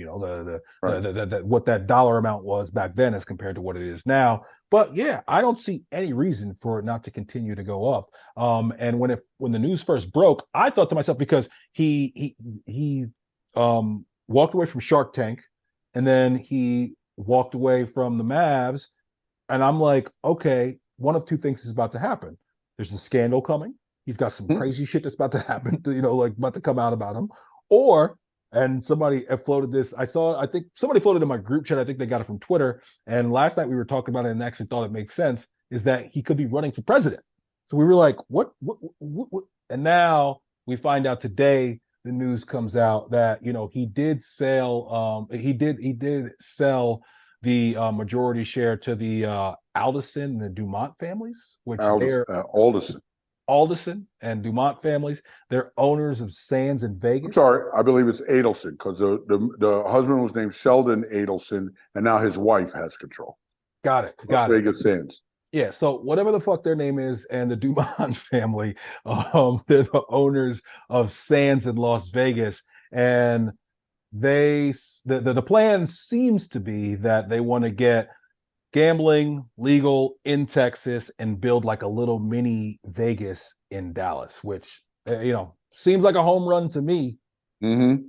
Right. What that dollar amount was back then as compared to what it is now. But yeah, I don't see any reason for it not to continue to go up. And when the news first broke, I thought to myself, because he walked away from Shark Tank, and then he walked away from the Mavs, and I'm like, okay, one of two things is about to happen. There's a scandal coming. He's got some Hmm. crazy shit that's about to happen, like about to come out about him, or and somebody floated this. I think somebody floated in my group chat. I think they got it from Twitter. And last night we were talking about it and actually thought it makes sense. Is that he could be running for president? So we were like, what? And now we find out today. The news comes out that he did sell. He did sell the majority share to the Alderson and the Dumont families, which they're Alderson. Alderson and Dumont families. They're owners of Sands in I'm Vegas. sorry, I believe it's Adelson because the husband was named Sheldon Adelson, and now his wife has control. Got it. Las Got it. Vegas Sands. Yeah, so whatever the fuck their name is, and the Dumont family, they're the owners of Sands in Las Vegas, and the plan seems to be that they want to get gambling legal in Texas and build like a little mini Vegas in Dallas, which seems like a home run to me. Mm-hmm.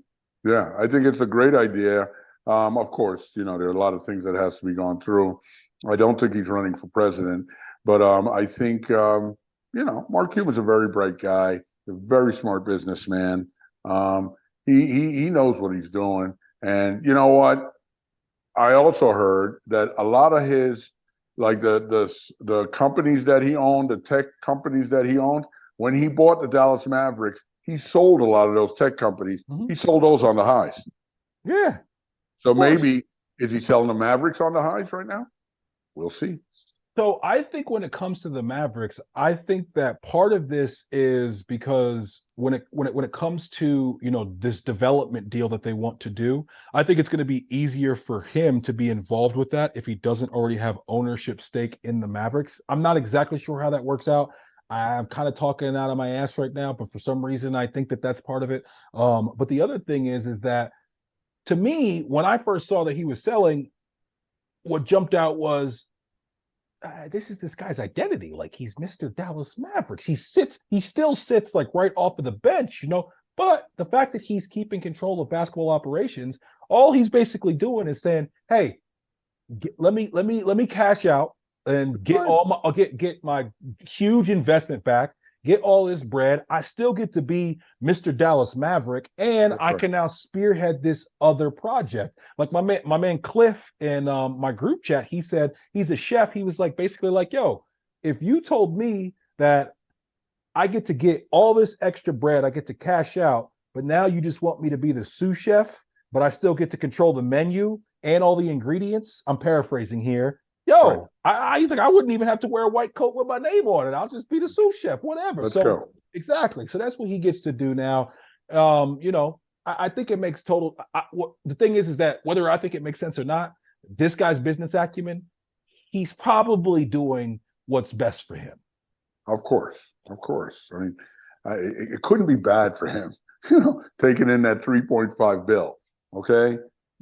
Yeah, I think it's a great idea. Of course, there are a lot of things that has to be gone through. I don't think he's running for president, but I think Mark Cuban's a very bright guy, a very smart businessman. He knows what he's doing, and you know what? I also heard that a lot of his, like the companies that he owned, the tech companies that he owned, when he bought the Dallas Mavericks, he sold a lot of those tech companies. Mm-hmm. He sold those on the highs. Yeah, So of course. maybe is he selling the Mavericks on the highs right now? We'll see. So I think when it comes to the Mavericks, I think that part of this is because when it comes to this development deal that they want to do, I think it's going to be easier for him to be involved with that if he doesn't already have ownership stake in the Mavericks. I'm not exactly sure how that works out. I'm kind of talking out of my ass right now, but for some reason I think that that's part of it. But the other thing is that to me, when I first saw that he was selling, what jumped out was this is this guy's identity. Like he's Mr. Dallas Mavericks. He still sits like right off of the bench. But the fact that he's keeping control of basketball operations, all he's basically doing is saying, "Hey, let me cash out and get Right. all my I'll get my huge investment back, get all this bread. I still get to be Mr. Dallas Maverick, and That's I right. can now spearhead this other project." Like my man Cliff in my group chat, he said he's a chef. He was like basically like, "Yo, if you told me that I get to get all this extra bread, I get to cash out, but now you just want me to be the sous chef, but I still get to control the menu and all the ingredients." I'm paraphrasing here. Right. Yo, I think I wouldn't even have to wear a white coat with my name on it. I'll just be the sous chef, whatever. Let's So go. exactly. So that's what he gets to do now. I think it makes total. The thing is that whether I think it makes sense or not, this guy's business acumen, he's probably doing what's best for him. Of course. Of course. I mean, it couldn't be bad for him, taking in that 3.5 bill. Okay.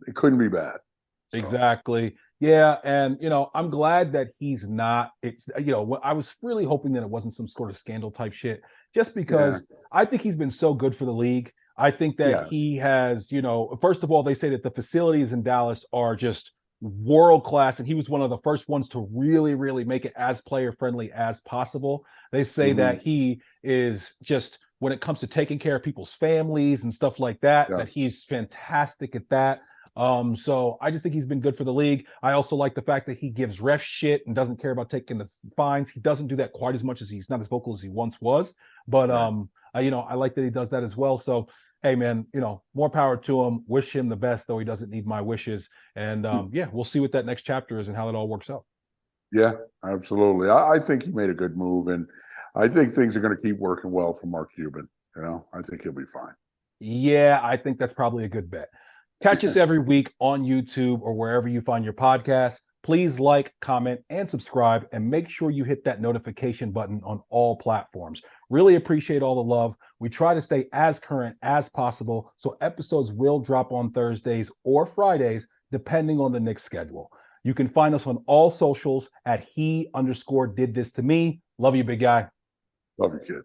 It couldn't be bad. So, Exactly. Yeah, and I'm glad that he's not. It's I was really hoping that it wasn't some sort of scandal type shit, just yeah. because I think he's been so good for the league. I think that Yes. he has, first of all, they say that the facilities in Dallas are just world class, and he was one of the first ones to really, really make it as player friendly as possible. They say Hmm. that he is just when it comes to taking care of people's families and stuff like that, that Yes. he's fantastic at that. So I just think he's been good for the league. I also like the fact that he gives ref shit and doesn't care about taking the fines. He doesn't do that quite as much as he's not as vocal as he once was. But Right. I like that he does that as well. So hey man, more power to him. Wish him the best, though he doesn't need my wishes. And yeah, we'll see what that next chapter is and how it all works out. Yeah, absolutely. I think he made a good move, and I think things are going to keep working well for Mark Cuban. I think he'll be fine. Yeah, I think that's probably a good bet. Catch us every week on YouTube or wherever you find your podcasts. Please like, comment, and subscribe, and make sure you hit that notification button on all platforms. Really appreciate all the love. We try to stay as current as possible, so episodes will drop on Thursdays or Fridays, depending on the Knicks schedule. You can find us on all socials at he_did this to me. Love you, big guy. Love you, kid.